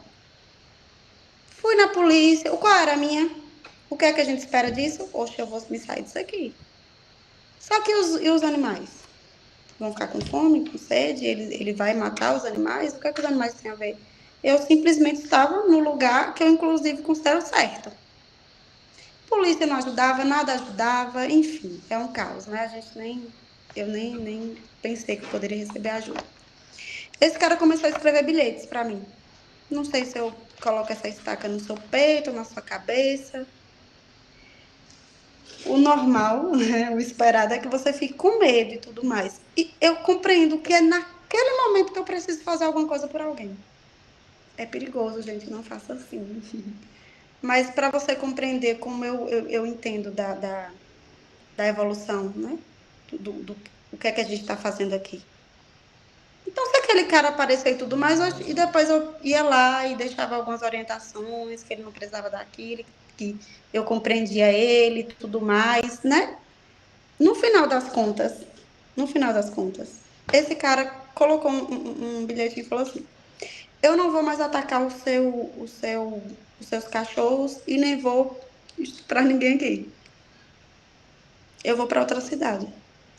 Fui na polícia. Qual era a minha? O que é que a gente espera disso? Oxe, eu vou me sair disso aqui. Só que e os animais? Vão ficar com fome, com sede? Ele vai matar os animais? O que é que os animais têm a ver? Eu simplesmente estava no lugar que eu, inclusive, considero certo. Polícia não ajudava, nada ajudava, enfim, é um caos, né? Eu nem pensei que eu poderia receber ajuda. Esse cara começou a escrever bilhetes para mim. Não sei se eu coloco essa estaca no seu peito, na sua cabeça. O normal, né, o esperado é que você fique com medo e tudo mais. E eu compreendo que é naquele momento que eu preciso fazer alguma coisa por alguém. É perigoso, gente, não faça assim. Mas para você compreender como eu entendo da evolução, né? O que é que a gente está fazendo aqui. Então, se aquele cara aparecer e tudo mais, e depois eu ia lá e deixava algumas orientações, que ele não precisava daquilo, que eu compreendia ele e tudo mais, né? No final das contas, no final das contas, esse cara colocou um bilhetinho e falou assim: eu não vou mais atacar os seus cachorros e nem vou estuprar ninguém aqui. Eu vou para outra cidade.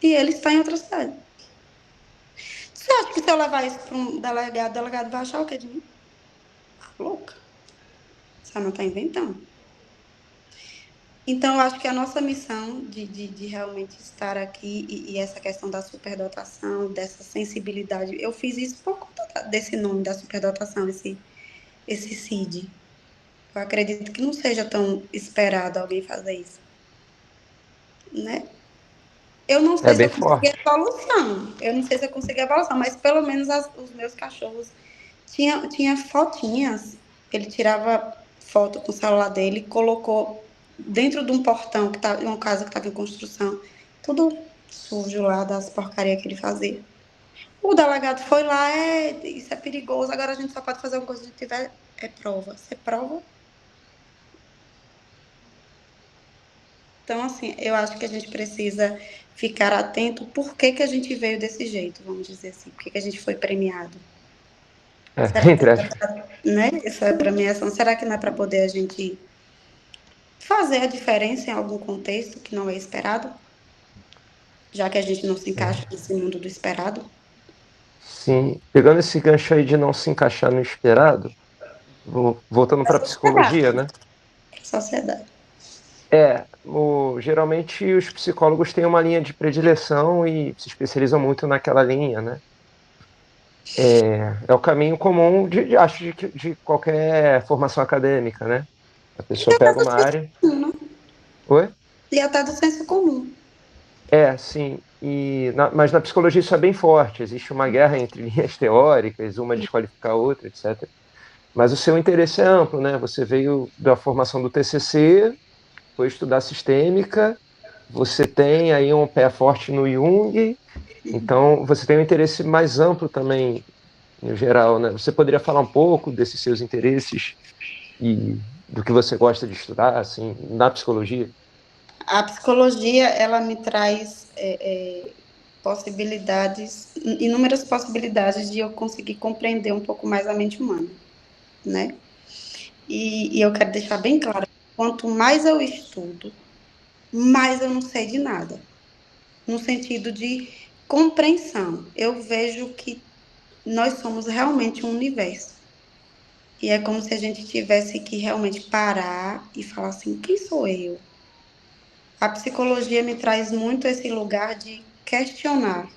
E ele está em outra cidade. Você acha que se eu levar isso para um delegado, o delegado vai achar o que de mim? Louca. Você não está inventando. Então, eu acho que a nossa missão de realmente estar aqui e essa questão da superdotação, dessa sensibilidade, eu fiz isso por conta desse nome da superdotação, esse CID. Eu acredito que não seja tão esperado alguém fazer isso, né? Eu não É sei se bem eu consegui forte. evolução. Eu não sei se eu consegui evolução, mas pelo menos os meus cachorros tinha fotinhas. Ele tirava foto com o celular dele, colocou dentro de um portão que tava, uma casa que estava em construção, tudo sujo lá das porcarias que ele fazia. O delegado foi lá, isso é perigoso, agora a gente só pode fazer uma coisa se tiver prova. Você prova? Então, assim, eu acho que a gente precisa ficar atento por que que a gente veio desse jeito, vamos dizer assim, por que que a gente foi premiado. É, Será que entre não é aspas. né? Essa premiação, será que não é para poder a gente fazer a diferença em algum contexto que não é esperado, já que a gente não se encaixa nesse mundo do esperado? Sim, pegando esse gancho aí de não se encaixar no esperado, voltando É para a psicologia, sociedade. né? Sociedade. Geralmente os psicólogos têm uma linha de predileção e se especializam muito naquela linha, né? É o caminho comum, acho, de qualquer formação acadêmica, né? A E pessoa até pega do uma senso área. comum, né? Oi? E até do senso comum. Sim. Mas na psicologia isso é bem forte. Existe uma guerra entre linhas teóricas, uma desqualificar a outra, etc. Mas o seu interesse é amplo, né? Você veio da formação do TCC, foi estudar sistêmica, você tem aí um pé forte no Jung, então você tem um interesse mais amplo também, no geral, né? Você poderia falar um pouco desses seus interesses e do que você gosta de estudar, assim, na psicologia? A psicologia, ela me traz possibilidades, inúmeras possibilidades de eu conseguir compreender um pouco mais a mente humana, né? E eu quero deixar bem claro, quanto mais eu estudo, mais eu não sei de nada. No sentido de compreensão. Eu vejo que nós somos realmente um universo. E é como se a gente tivesse que realmente parar e falar assim: quem sou eu? A psicologia me traz muito esse lugar de questionar,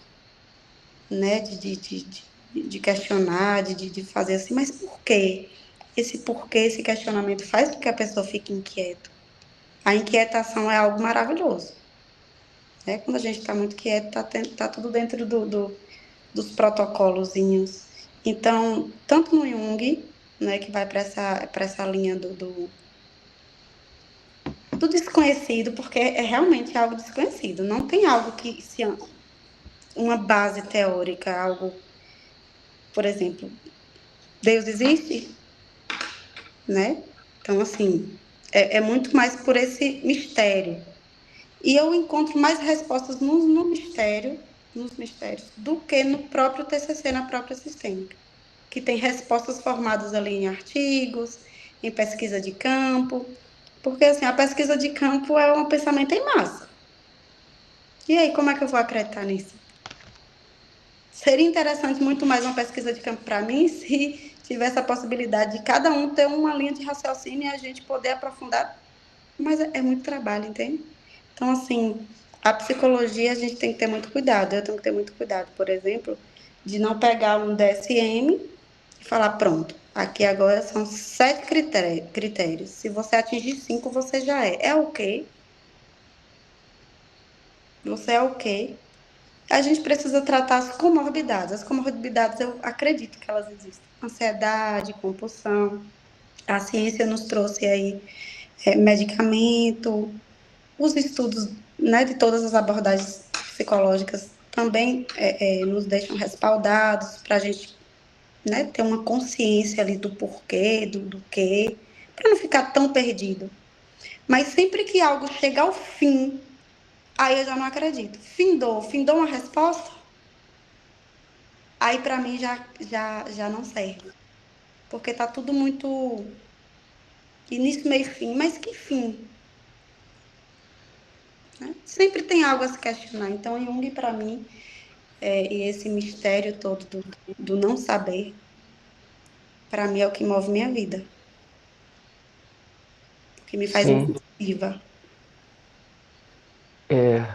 né? De questionar, de fazer assim, mas por quê? Esse porquê, esse questionamento faz com que a pessoa fique inquieta. A inquietação é algo maravilhoso. Né? Quando a gente está muito quieto, tá tudo dentro dos protocolozinhos. Então, tanto no Jung, né, que vai para essa linha do desconhecido, porque é realmente algo desconhecido. Não tem algo que se uma base teórica, algo, por exemplo, Deus existe, né? Então, assim, é muito mais por esse mistério. E eu encontro mais respostas no mistério, nos mistérios, do que no próprio TCC, na própria sistêmica, que tem respostas formadas ali em artigos, em pesquisa de campo, porque assim, a pesquisa de campo é um pensamento em massa. E aí, como é que eu vou acreditar nisso? Seria interessante muito mais uma pesquisa de campo para mim se tivesse a possibilidade de cada um ter uma linha de raciocínio e a gente poder aprofundar, mas é muito trabalho, entende? Então, assim, a psicologia a gente tem que ter muito cuidado. Eu tenho que ter muito cuidado, por exemplo, de não pegar um DSM e falar, pronto, aqui agora são 7 critérios. Se você atingir 5, você já é. É ok. Você é ok. A gente precisa tratar as comorbidades. As comorbidades, eu acredito que elas existem. Ansiedade, compulsão. A ciência nos trouxe aí medicamento, os estudos, né, de todas as abordagens psicológicas também nos deixam respaldados para a gente, né, ter uma consciência ali do porquê, do quê, para não ficar tão perdido. Mas sempre que algo chega ao fim, aí eu já não acredito. Findou uma resposta, aí para mim já não serve. Porque tá tudo muito início, meio e fim. Mas que fim? Né? Sempre tem algo a se questionar. Então, Jung, para mim, e esse mistério todo do não saber, para mim é o que move minha vida, o que me faz Sim, muito viva.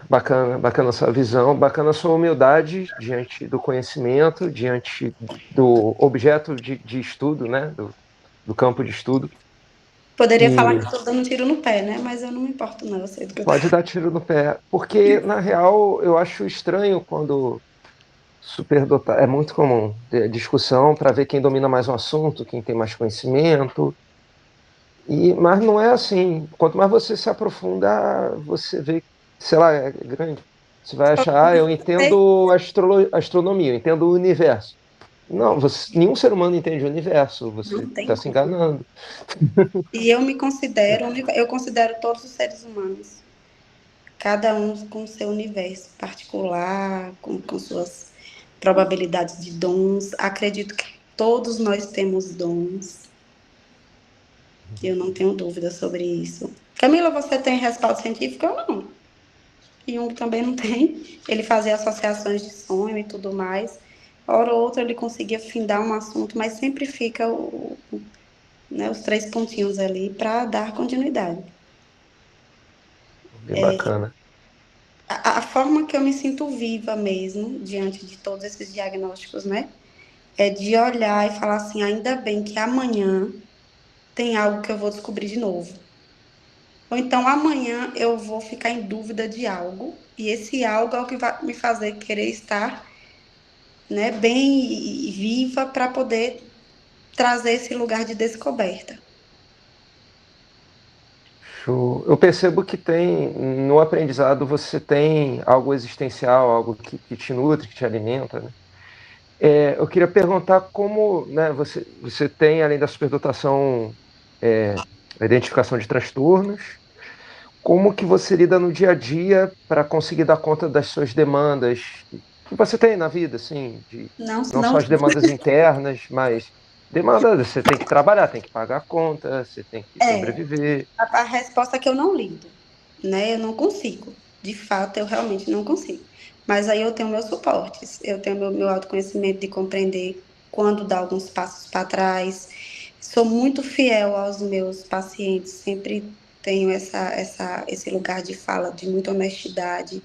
bacana, bacana a sua visão, bacana a sua humildade diante do conhecimento, diante do objeto de estudo, né? Do campo de estudo. Poderia falar E que estou dando um tiro no pé, né? Mas eu não me importo, não. Eu sei do que eu tô. pode dar tiro no pé, porque na real eu acho estranho quando superdotar. É muito comum ter discussão para ver quem domina mais um assunto, quem tem mais conhecimento. Mas não é assim. Quanto mais você se aprofunda, você vê, sei lá, é grande. Você vai achar, eu entendo astronomia, eu entendo o universo. Não, nenhum ser humano entende o universo, você Não tem está se como. enganando. E eu me considero, eu considero todos os seres humanos, cada um com seu universo particular, com suas probabilidades de dons. Acredito que todos nós temos dons. Eu não tenho dúvida sobre isso. Camila, você tem respaldo científico? Eu não. Jung também não tem. Ele fazia associações de sonho e tudo mais. Hora ou outra ele conseguia findar um assunto, mas sempre fica né, os 3 pontinhos ali para dar continuidade. Bem bacana. A forma que eu me sinto viva mesmo, diante de todos esses diagnósticos, né? É de olhar e falar assim: ainda bem que amanhã tem algo que eu vou descobrir de novo. Ou então amanhã eu vou ficar em dúvida de algo, e esse algo é o que vai me fazer querer estar, né, bem e viva para poder trazer esse lugar de descoberta. Eu percebo que no aprendizado você tem algo existencial, algo que te nutre, que te alimenta, né? Eu queria perguntar como, né, você tem, além da superdotação, a identificação de transtornos, como que você lida no dia a dia para conseguir dar conta das suas demandas que você tem na vida, assim, Não, não não, só as demandas internas, mas demandas, você tem que trabalhar, tem que pagar a conta, você tem que é. sobreviver. A resposta é que eu não lido, né? Eu não consigo. De fato, eu realmente não consigo. Mas aí eu tenho meus suportes, eu tenho meu autoconhecimento de compreender quando dar alguns passos para trás. Sou muito fiel aos meus pacientes, sempre tenho esse lugar de fala de muita honestidade.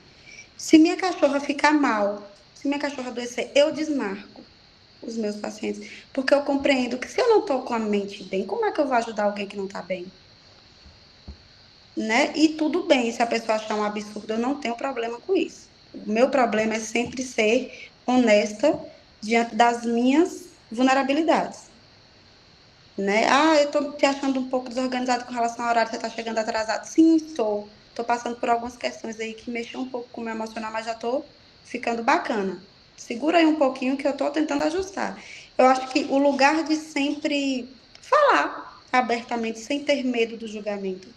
Se minha cachorra ficar mal, se minha cachorra adoecer, eu desmarco os meus pacientes, porque eu compreendo que se eu não estou com a mente bem, como é que eu vou ajudar alguém que não está bem? Né? E tudo bem, se a pessoa achar um absurdo, eu não tenho problema com isso. O meu problema é sempre ser honesta diante das minhas vulnerabilidades, né? Ah, eu tô te achando um pouco desorganizado com relação ao horário, você tá chegando atrasado. Sim, estou. Tô passando por algumas questões aí que mexeu um pouco com o meu emocional, mas já tô ficando bacana. Segura aí um pouquinho que eu tô tentando ajustar. Eu acho que o lugar de sempre falar abertamente, sem ter medo do julgamento,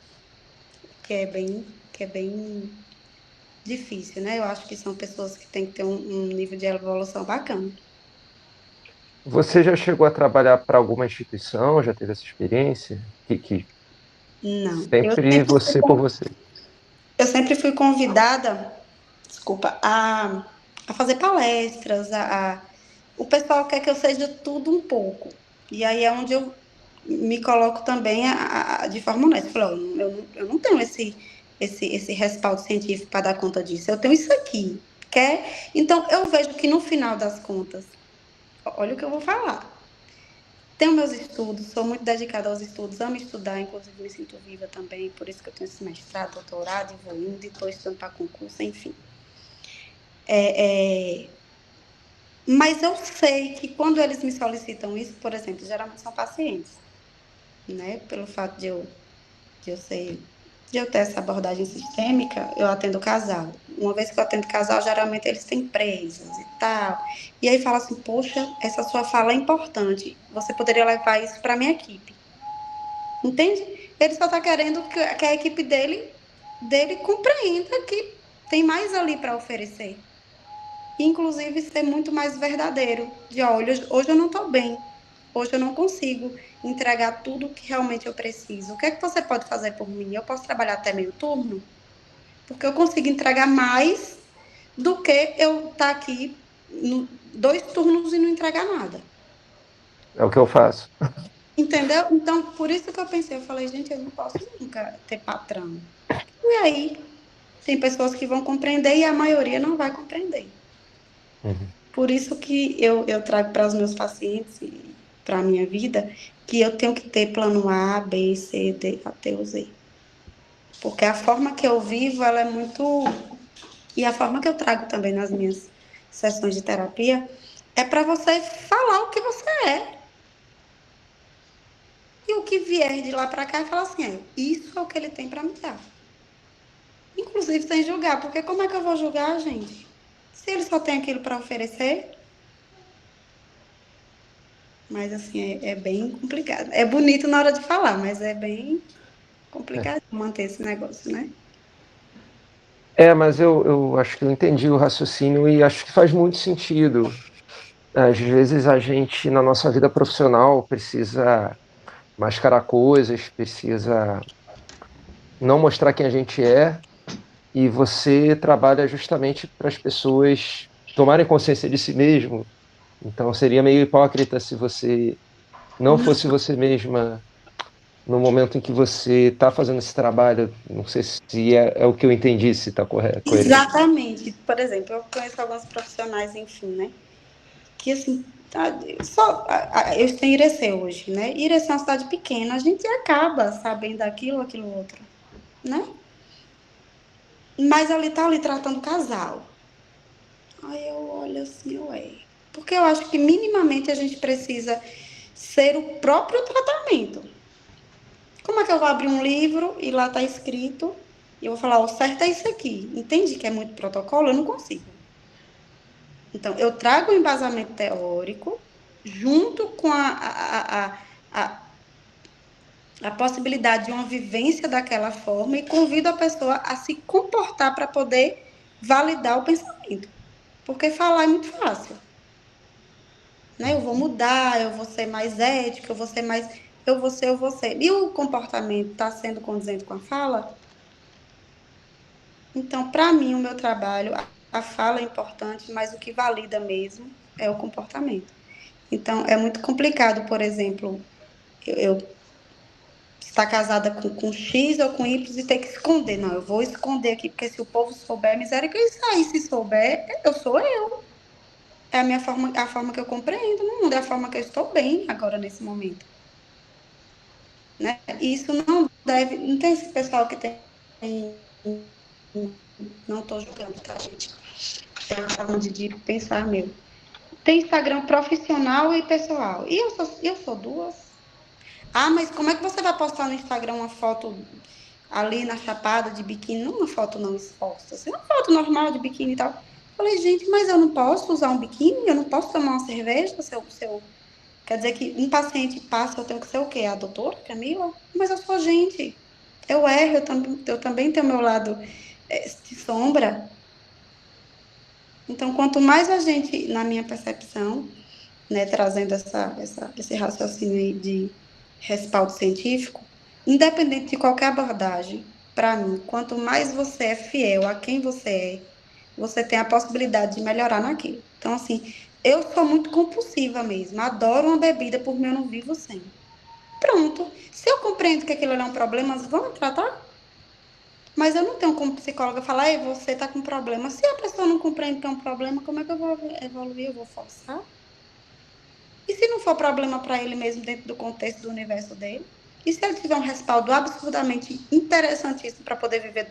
que é bem difícil, né? Eu acho que são pessoas que têm que ter um nível de evolução bacana. Você já chegou a trabalhar para alguma instituição? Já teve essa experiência? Que Não, sempre você por você. eu sempre fui convidada, desculpa, a fazer palestras, o pessoal quer que eu seja tudo um pouco. E aí é onde eu me coloco também de forma honesta. Eu falo, eu não tenho esse respaldo científico para dar conta disso. Eu tenho isso aqui. Quer? Então, eu vejo que no final das contas, olha o que eu vou falar. Tenho meus estudos, sou muito dedicada aos estudos, amo estudar, inclusive me sinto viva também, por isso que eu tenho esse mestrado, doutorado, e vou indo, e estou estudando para concurso, enfim. Mas eu sei que quando eles me solicitam isso, por exemplo, geralmente são pacientes, né? Pelo fato de eu ter essa abordagem sistêmica, eu atendo casal. Uma vez que eu atendo casal, geralmente eles têm empresas e tal. E aí fala assim, poxa, essa sua fala é importante. Você poderia levar isso para minha equipe. Entende? Ele só está querendo que a equipe dele compreenda que tem mais ali para oferecer. Inclusive ser muito mais verdadeiro. De olha, hoje eu não estou bem. Hoje eu não consigo entregar tudo o que realmente eu preciso. O que é que você pode fazer por mim? Eu posso trabalhar até meio turno? Porque eu consigo entregar mais do que eu estar aqui dois turnos e não entregar nada. É o que eu faço. Entendeu? Então, por isso que eu pensei, eu falei, gente, eu não posso nunca ter patrão. E aí, tem pessoas que vão compreender e a maioria não vai compreender. Uhum. Por isso que eu trago para os meus pacientes e para a minha vida que eu tenho que ter plano A, B, C, D, até o Z. Porque a forma que eu vivo, ela é muito. E a forma que eu trago também nas minhas sessões de terapia é para você falar o que você é. E o que vier de lá para cá é falar assim: isso é o que ele tem para me dar. Inclusive sem julgar, porque como é que eu vou julgar, gente? Se ele só tem aquilo para oferecer. Mas assim, é bem complicado. É bonito na hora de falar, mas é bem complicado manter esse negócio, né? Mas eu acho que eu entendi o raciocínio e acho que faz muito sentido. Às vezes a gente, na nossa vida profissional, precisa mascarar coisas, precisa não mostrar quem a gente é, e você trabalha justamente para as pessoas tomarem consciência de si mesmo. Então seria meio hipócrita se você não fosse você mesma no momento em que você está fazendo esse trabalho. Não sei se é o que eu entendi, se está coerente. Exatamente. Por exemplo, eu conheço alguns profissionais, enfim, né? Que assim, eu estou em Irecê hoje, né? Irecê é uma cidade pequena, a gente acaba sabendo aquilo outro, né? Mas ali tá ali tratando casal. Aí eu olho assim, ué. Porque eu acho que minimamente a gente precisa ser o próprio tratamento. Como Como é que eu vou abrir um livro e lá está escrito e eu vou falar, o certo é isso aqui? Entende que é muito protocolo? Eu não consigo. Então, eu trago o embasamento teórico junto com a possibilidade de uma vivência daquela forma e convido a pessoa a se comportar para poder validar o pensamento. Porque falar é muito fácil. Né? Eu vou mudar, eu vou ser mais ética, eu vou ser mais. Eu vou ser. E o comportamento está sendo condizente com a fala? Então, para mim, o meu trabalho, a fala é importante, mas o que valida mesmo é o comportamento. Então, é muito complicado, por exemplo, eu estar casada com X ou com Y e ter que esconder. Não, eu vou esconder aqui, porque se o povo souber, miséria, isso aí, se souber, eu sou eu. É a minha forma, a forma que eu compreendo no mundo, é a forma que eu estou bem agora nesse momento. Né? E isso não deve. Não tem esse pessoal que tem. Não estou julgando, tá, gente? É uma forma de pensar meu. Tem Instagram profissional e pessoal. E eu sou duas. Ah, mas como é que você vai postar no Instagram uma foto ali na Chapada de biquíni? Não uma foto não exposta, assim, uma foto normal de biquíni e tal. Falei, gente, mas eu não posso usar um biquíni? Eu não posso tomar uma cerveja? Quer dizer que um paciente passa, eu tenho que ser o quê? A doutora Camila? Mas eu sou gente. Eu erro, eu também tenho meu lado de sombra. Então, quanto mais a gente, na minha percepção, né, trazendo esse raciocínio aí de respaldo científico, independente de qualquer abordagem, para mim, quanto mais você é fiel a quem você tem a possibilidade de melhorar naquilo. Então, assim, eu sou muito compulsiva mesmo, adoro uma bebida, por mim eu não vivo sem. Pronto. Se eu compreendo que aquilo ali é um problema, vamos tratar? Mas eu não tenho como psicóloga falar, ei, você está com problema. Se a pessoa não compreende que é um problema, como é que eu vou evoluir? Eu vou forçar? E se não for problema para ele mesmo dentro do contexto do universo dele? E se ele tiver um respaldo absurdamente interessantíssimo para poder viver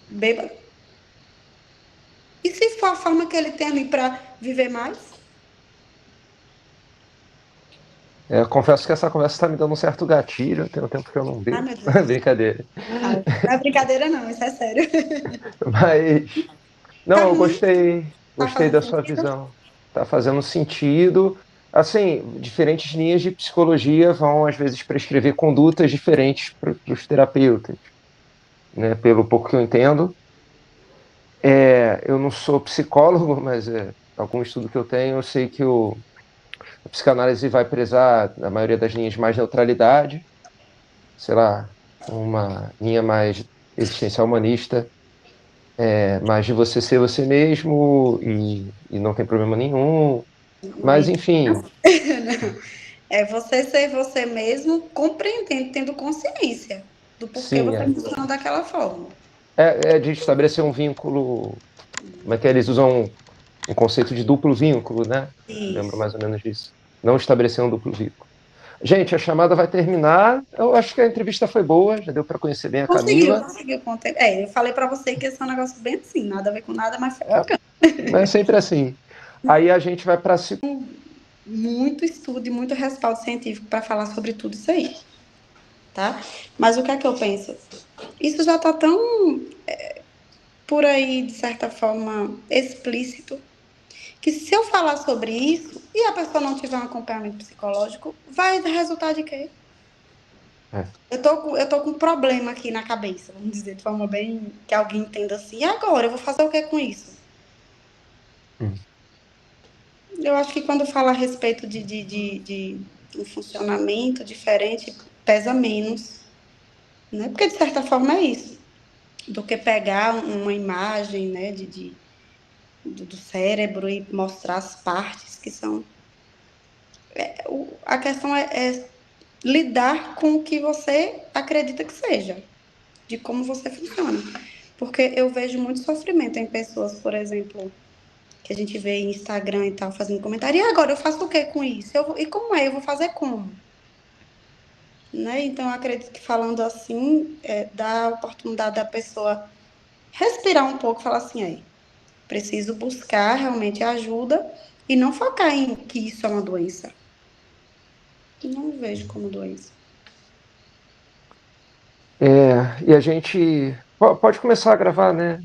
bêbado? E se for a forma que ele tem ali para viver mais? Confesso que essa conversa está me dando um certo gatilho, tem um tempo que eu não Ai, bebo. meu Deus. Brincadeira. Não é brincadeira, não, isso é sério. Mas, não, Tá eu ruim? Tá gostei fazendo da sua sentido? visão. Está fazendo sentido. Assim, diferentes linhas de psicologia vão, às vezes, prescrever condutas diferentes para os terapeutas, né? Pelo pouco que eu entendo. Eu não sou psicólogo, mas algum estudo que eu tenho, eu sei que a psicanálise vai prezar, na maioria das linhas, mais neutralidade, sei lá, uma linha mais existencial humanista, mais de você ser você mesmo e não tem problema nenhum. Mas, enfim, É você ser você mesmo, compreendendo, tendo consciência do porquê sim, você funciona daquela forma. é de estabelecer um vínculo. Como é que eles usam um conceito de duplo vínculo, né? Lembro Isso. mais ou menos disso. Não estabelecer um duplo vínculo. Gente, a chamada vai terminar. Eu acho que a entrevista foi boa, já deu para conhecer bem a Camila. Conseguiu. Eu falei pra você que esse é um negócio bem assim, nada a ver com nada, mas foi É, bacana. mas é sempre assim. Aí a gente vai para Muito estudo e muito respaldo científico para falar sobre tudo isso aí, tá? Mas o que é que eu penso? Isso já tá tão por aí, de certa forma, explícito, que se eu falar sobre isso e a pessoa não tiver um acompanhamento psicológico, vai resultar de quê? é, Eu tô com um problema aqui na cabeça, vamos dizer, de forma bem que alguém entenda assim. E agora, eu vou fazer o que com isso? hum, Eu acho que quando fala a respeito de um funcionamento diferente, pesa menos, né? Porque, de certa forma, é isso. Do que pegar uma imagem, né, do cérebro e mostrar as partes que são. A questão é lidar com o que você acredita que seja, de como você funciona. Porque eu vejo muito sofrimento em pessoas, por exemplo, que a gente vê em Instagram e tal, fazendo comentário. E agora, eu faço o que com isso? E como é? Eu vou fazer como? Né? Então, eu acredito que falando assim, dá a oportunidade da pessoa respirar um pouco e falar assim, aí, preciso buscar realmente ajuda e não focar em que isso é uma doença. Não vejo como doença. E a gente pode começar a gravar, né?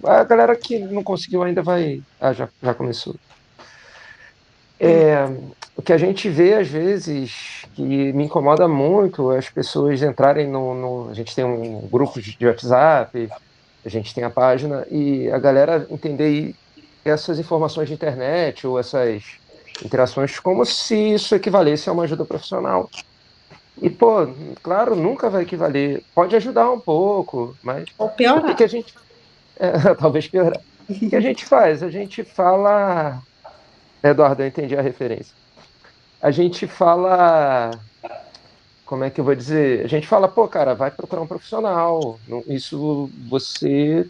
A galera que não conseguiu ainda vai. Já começou. O que a gente vê às vezes que me incomoda muito é as pessoas entrarem A gente tem um grupo de WhatsApp, a gente tem a página, e a galera entender essas informações de internet ou essas interações como se isso equivalesse a uma ajuda profissional. E, pô, claro, nunca vai equivaler. Pode ajudar um pouco, mas Ou o que que a piorar. gente. Talvez piorar. O que a gente faz? A gente fala. Eduardo, eu entendi a referência. A gente fala. Como é que eu vou dizer? A gente fala, pô, cara, vai procurar um profissional. Isso você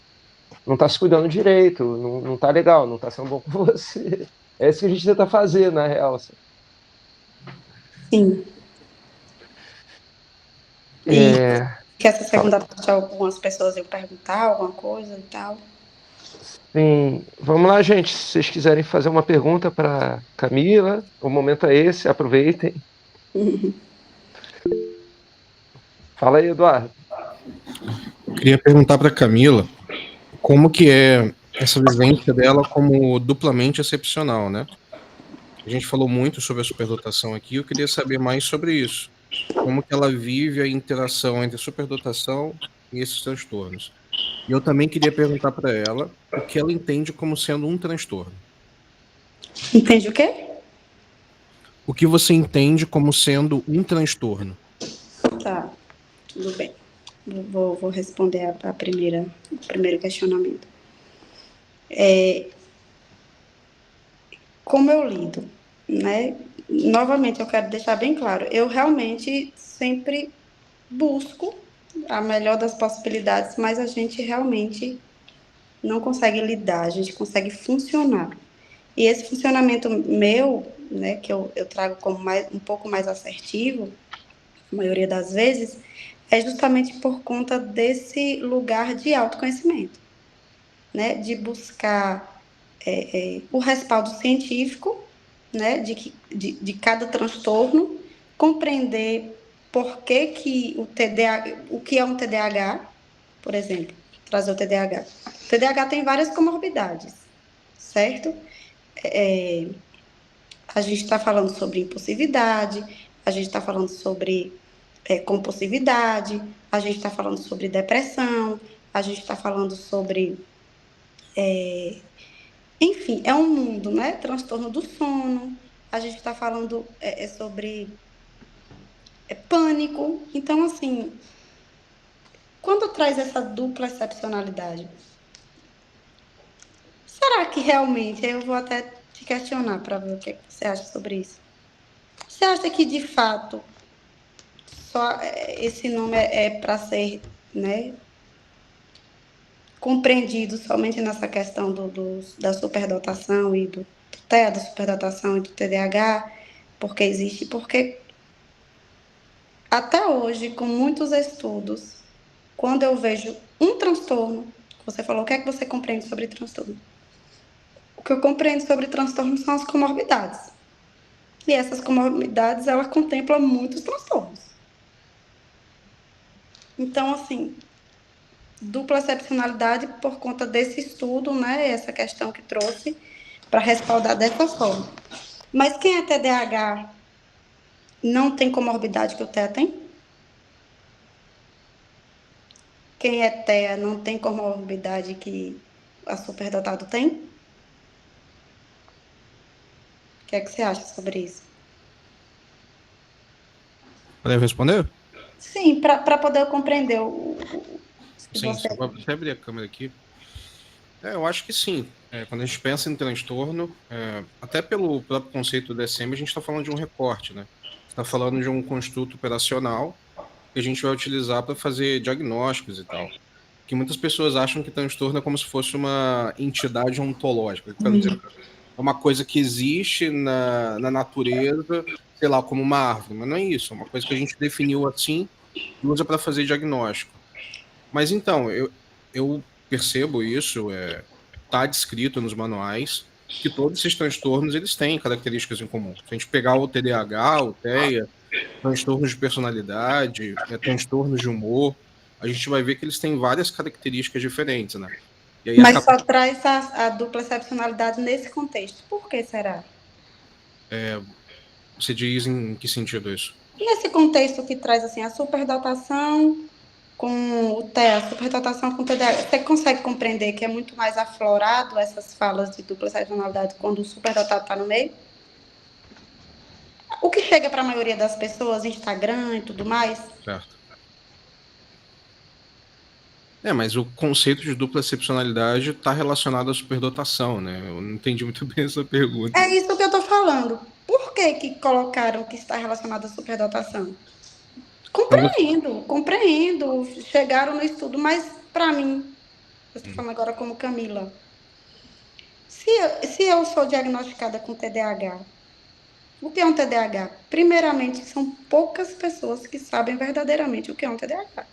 não tá se cuidando direito, não tá legal, não tá sendo bom com você. É isso que a gente tenta fazer, na real. Assim. Sim. E É, que essa fala. segunda parte algumas pessoas iam perguntar alguma coisa e tal. Sim, vamos lá, gente. Se vocês quiserem fazer uma pergunta para Camila, o momento é esse, aproveitem. Fala aí, Eduardo. Queria perguntar para Camila como que é essa vivência dela como duplamente excepcional, né? A gente falou muito sobre a superdotação aqui, eu queria saber mais sobre isso. Como que ela vive a interação entre a superdotação e esses transtornos. E eu também queria perguntar para ela o que ela entende como sendo um transtorno. Entende o quê? O que você entende como sendo um transtorno? Tá, tudo bem. Vou responder o primeiro questionamento. Como eu lido, né? Novamente, eu quero deixar bem claro, eu realmente sempre busco a melhor das possibilidades, mas a gente realmente não consegue lidar, a gente consegue funcionar. E esse funcionamento meu, né, que eu trago como um pouco mais assertivo, a maioria das vezes, é justamente por conta desse lugar de autoconhecimento, né, de buscar o respaldo científico, né, de cada transtorno, compreender por que, que o TDAH, o que é um TDAH, por exemplo, trazer o TDAH. O TDAH tem várias comorbidades, certo? É, a gente está falando sobre impulsividade, a gente está falando sobre compulsividade, a gente está falando sobre depressão, a gente está falando sobre. Enfim, é um mundo, né? Transtorno do sono, a gente está falando sobre pânico. Então, assim, quando traz essa dupla excepcionalidade, será que realmente, eu vou até te questionar para ver o que você acha sobre isso. Você acha que, de fato, só esse nome é para ser, né, compreendido somente nessa questão da superdotação e do TEA, da superdotação e do TDAH, porque existe, porque até hoje, com muitos estudos, quando eu vejo um transtorno, você falou, o que é que você compreende sobre transtorno? O que eu compreendo sobre transtorno são as comorbidades. E essas comorbidades, ela contempla muitos transtornos. Então, assim, dupla excepcionalidade por conta desse estudo, né? Essa questão que trouxe para respaldar dessa forma. Mas quem é TDAH não tem comorbidade que o TEA tem? Quem é TEA não tem comorbidade que a superdotado tem? O que é que você acha sobre isso? Podem responder? Sim, para poder compreender que Sim, você. só vou até abrir a câmera aqui. Eu acho que sim. Quando a gente pensa em transtorno, até pelo próprio conceito do DSM, a gente está falando de um recorte, né? Está falando de um construto operacional que a gente vai utilizar para fazer diagnósticos e tal. Que muitas pessoas acham que transtorno é como se fosse uma entidade ontológica. Eu quero dizer, é uma coisa que existe na natureza, sei lá, como uma árvore, mas não é isso. É uma coisa que a gente definiu assim e usa para fazer diagnóstico. Mas então, eu percebo isso, tá descrito nos manuais, que todos esses transtornos eles têm características em comum. Se a gente pegar o TDAH, o TEA, transtornos de personalidade, transtornos de humor, a gente vai ver que eles têm várias características diferentes, né? E aí Mas só traz a dupla excepcionalidade nesse contexto. Por que será? Você diz em que sentido isso? Nesse contexto que traz assim a superdotação com o TEA, a superdotação com o TDAH, você consegue compreender que é muito mais aflorado essas falas de dupla excepcionalidade quando o superdotado está no meio? O que chega para a maioria das pessoas, Instagram e tudo mais, Certo. Mas o conceito de dupla excepcionalidade está relacionado à superdotação, né? Eu não entendi muito bem essa pergunta. é isso que eu estou falando. Por que que colocaram que está relacionado à superdotação? Compreendo. Chegaram no estudo, mas para mim, eu estou falando agora como Camila. Se eu sou diagnosticada com TDAH, o que é um TDAH? Primeiramente, são poucas pessoas que sabem verdadeiramente o que é um TDAH.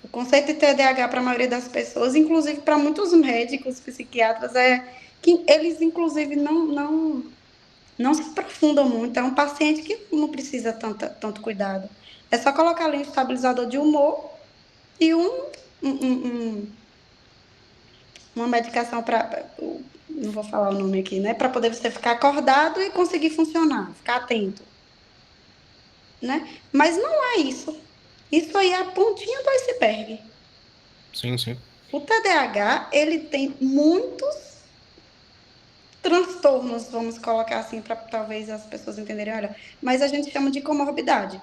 O conceito de TDAH para a maioria das pessoas, inclusive para muitos médicos, psiquiatras, é que eles, inclusive, não se aprofundam muito. É um paciente que não precisa tanto cuidado. É só colocar ali um estabilizador de humor e uma medicação para. Não vou falar o nome aqui, né? Para poder você ficar acordado e conseguir funcionar, ficar atento. Né? Mas não é isso. Isso aí é a pontinha do iceberg. Sim, sim. O TDAH, ele tem muitos transtornos, vamos colocar assim, para talvez as pessoas entenderem, olha, mas a gente chama de comorbidade.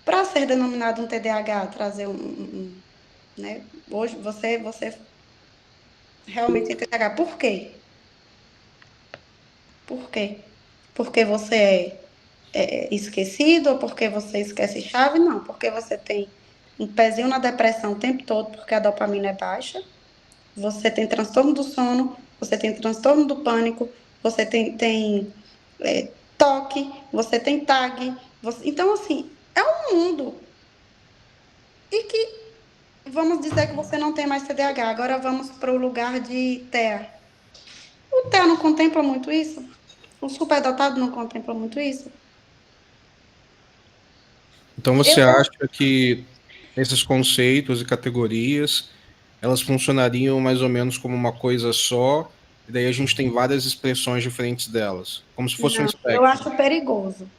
Para ser denominado um TDAH, trazer né? Hoje você realmente tem TDAH. Por quê? Por quê? Porque você é esquecido ou porque você esquece chave? Não, porque você tem um pezinho na depressão o tempo todo, porque a dopamina é baixa. Você tem transtorno do sono, você tem transtorno do pânico, você tem toque, você tem TAG. Então, assim, é um mundo. E que, vamos dizer que você não tem mais TDAH. Agora vamos para o lugar de TEA. O TEA não contempla muito isso? O superdotado não contempla muito isso? Então você Eu acha que esses conceitos e categorias, elas funcionariam mais ou menos como uma coisa só, e daí a gente tem várias expressões diferentes delas, como se fosse um Não, eu espectro. acho perigoso.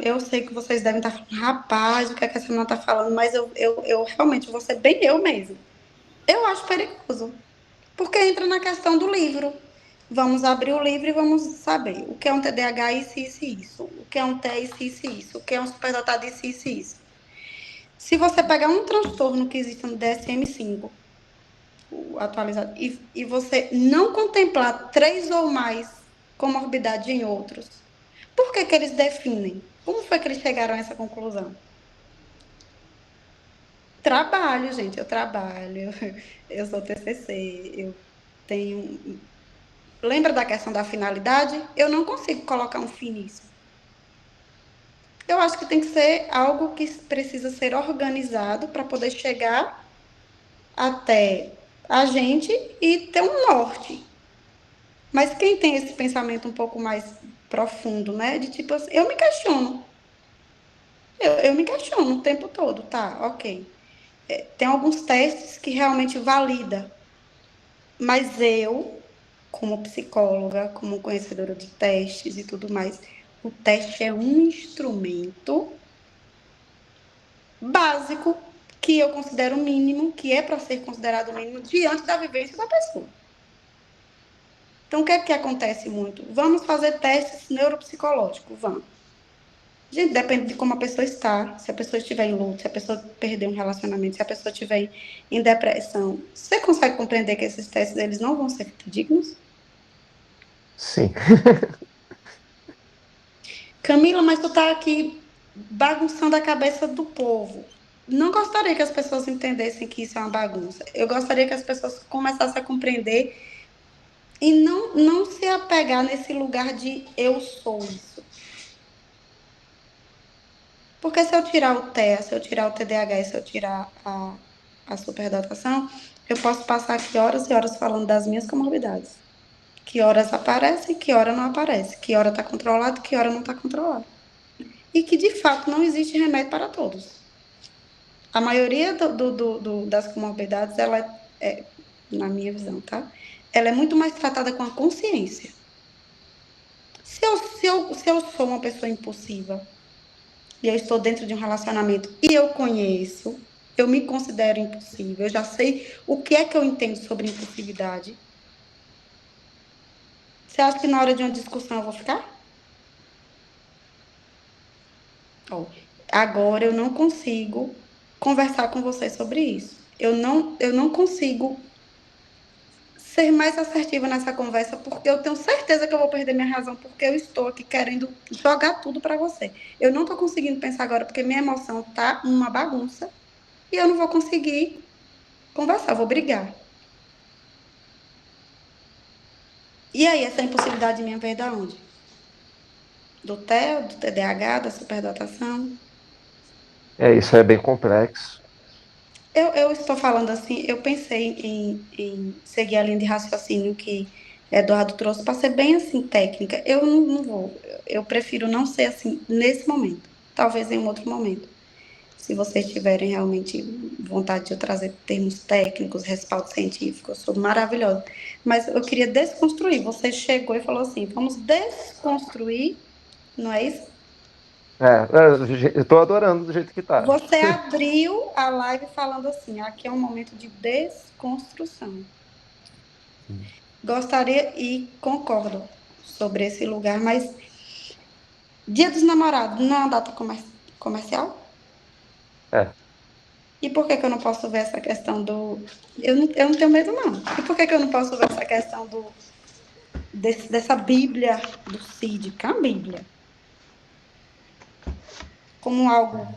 Eu sei que vocês devem estar falando, rapaz, o que é que essa menina está falando, mas eu realmente vou ser bem eu mesmo. Eu acho perigoso. Porque entra na questão do livro. Vamos abrir o livro e vamos saber o que é um TDAH, isso e isso. O que é um TEA, isso e isso. O que é um superdotado, isso e isso. Se você pegar um transtorno que existe no DSM-5, o atualizado, e você não contemplar 3 ou mais comorbidades em outros, por que que eles definem? Como foi que eles chegaram a essa conclusão? Trabalho, gente, eu trabalho, eu sou TCC, eu tenho. Lembra da questão da finalidade? Eu não consigo colocar um fim nisso. Eu acho que tem que ser algo que precisa ser organizado para poder chegar até a gente e ter um norte. Mas quem tem esse pensamento um pouco mais profundo, né? De tipo assim, eu me questiono. Eu me questiono o tempo todo, tá? Ok. Tem alguns testes que realmente valida. Mas eu, como psicóloga, como conhecedora de testes e tudo mais, o teste é um instrumento básico que eu considero mínimo, que é para ser considerado mínimo diante da vivência da pessoa. Então, o que é que acontece muito? Vamos fazer testes neuropsicológicos, vamos. Gente, depende de como a pessoa está. Se a pessoa estiver em luto, se a pessoa perder um relacionamento, se a pessoa estiver em depressão. Você consegue compreender que esses testes eles não vão ser dignos? Sim. Camila, mas tu tá aqui bagunçando a cabeça do povo. Não gostaria que as pessoas entendessem que isso é uma bagunça. Eu gostaria que as pessoas começassem a compreender e não se apegar nesse lugar de eu sou isso. Porque se eu tirar o TEA, se eu tirar o TDAH e se eu tirar a superdotação, eu posso passar aqui horas e horas falando das minhas comorbidades. Que horas aparece, que hora não aparece. Que hora está controlado, que hora não está controlado. e que, de fato, não existe remédio para todos. A maioria das comorbidades, ela na minha visão, tá? Ela é muito mais tratada com a consciência. Se eu sou uma pessoa impulsiva e eu estou dentro de um relacionamento e eu conheço, eu me considero impulsiva, eu já sei o que é que eu entendo sobre impulsividade. Você acha que na hora de uma discussão eu vou ficar? Ó, agora eu não consigo conversar com você sobre isso. Eu não consigo ser mais assertiva nessa conversa, porque eu tenho certeza que eu vou perder minha razão, porque eu estou aqui querendo jogar tudo para você. Eu não estou conseguindo pensar agora, porque minha emoção tá uma bagunça, e eu não vou conseguir conversar, eu vou brigar. E aí, essa impulsividade minha veio da onde? Do TEA, do TDAH, da superdotação? Isso é bem complexo. Eu estou falando assim, eu pensei em seguir a linha de raciocínio que Eduardo trouxe para ser bem assim técnica. Eu não vou, eu prefiro não ser assim nesse momento, talvez em um outro momento. Se vocês tiverem realmente vontade de eu trazer termos técnicos, respaldo científico, eu sou maravilhosa. Mas eu queria desconstruir. Você chegou e falou assim: vamos desconstruir, não é isso? Eu tô adorando do jeito que tá. Você abriu a live falando assim: aqui é um momento de desconstrução. Gostaria e concordo sobre esse lugar, mas Dia dos Namorados não é uma data comercial? É. E por que que eu não posso ver essa questão do. Eu não tenho medo, não. E por que que eu não posso ver essa questão dessa Bíblia do Cid, que é uma Bíblia, como algo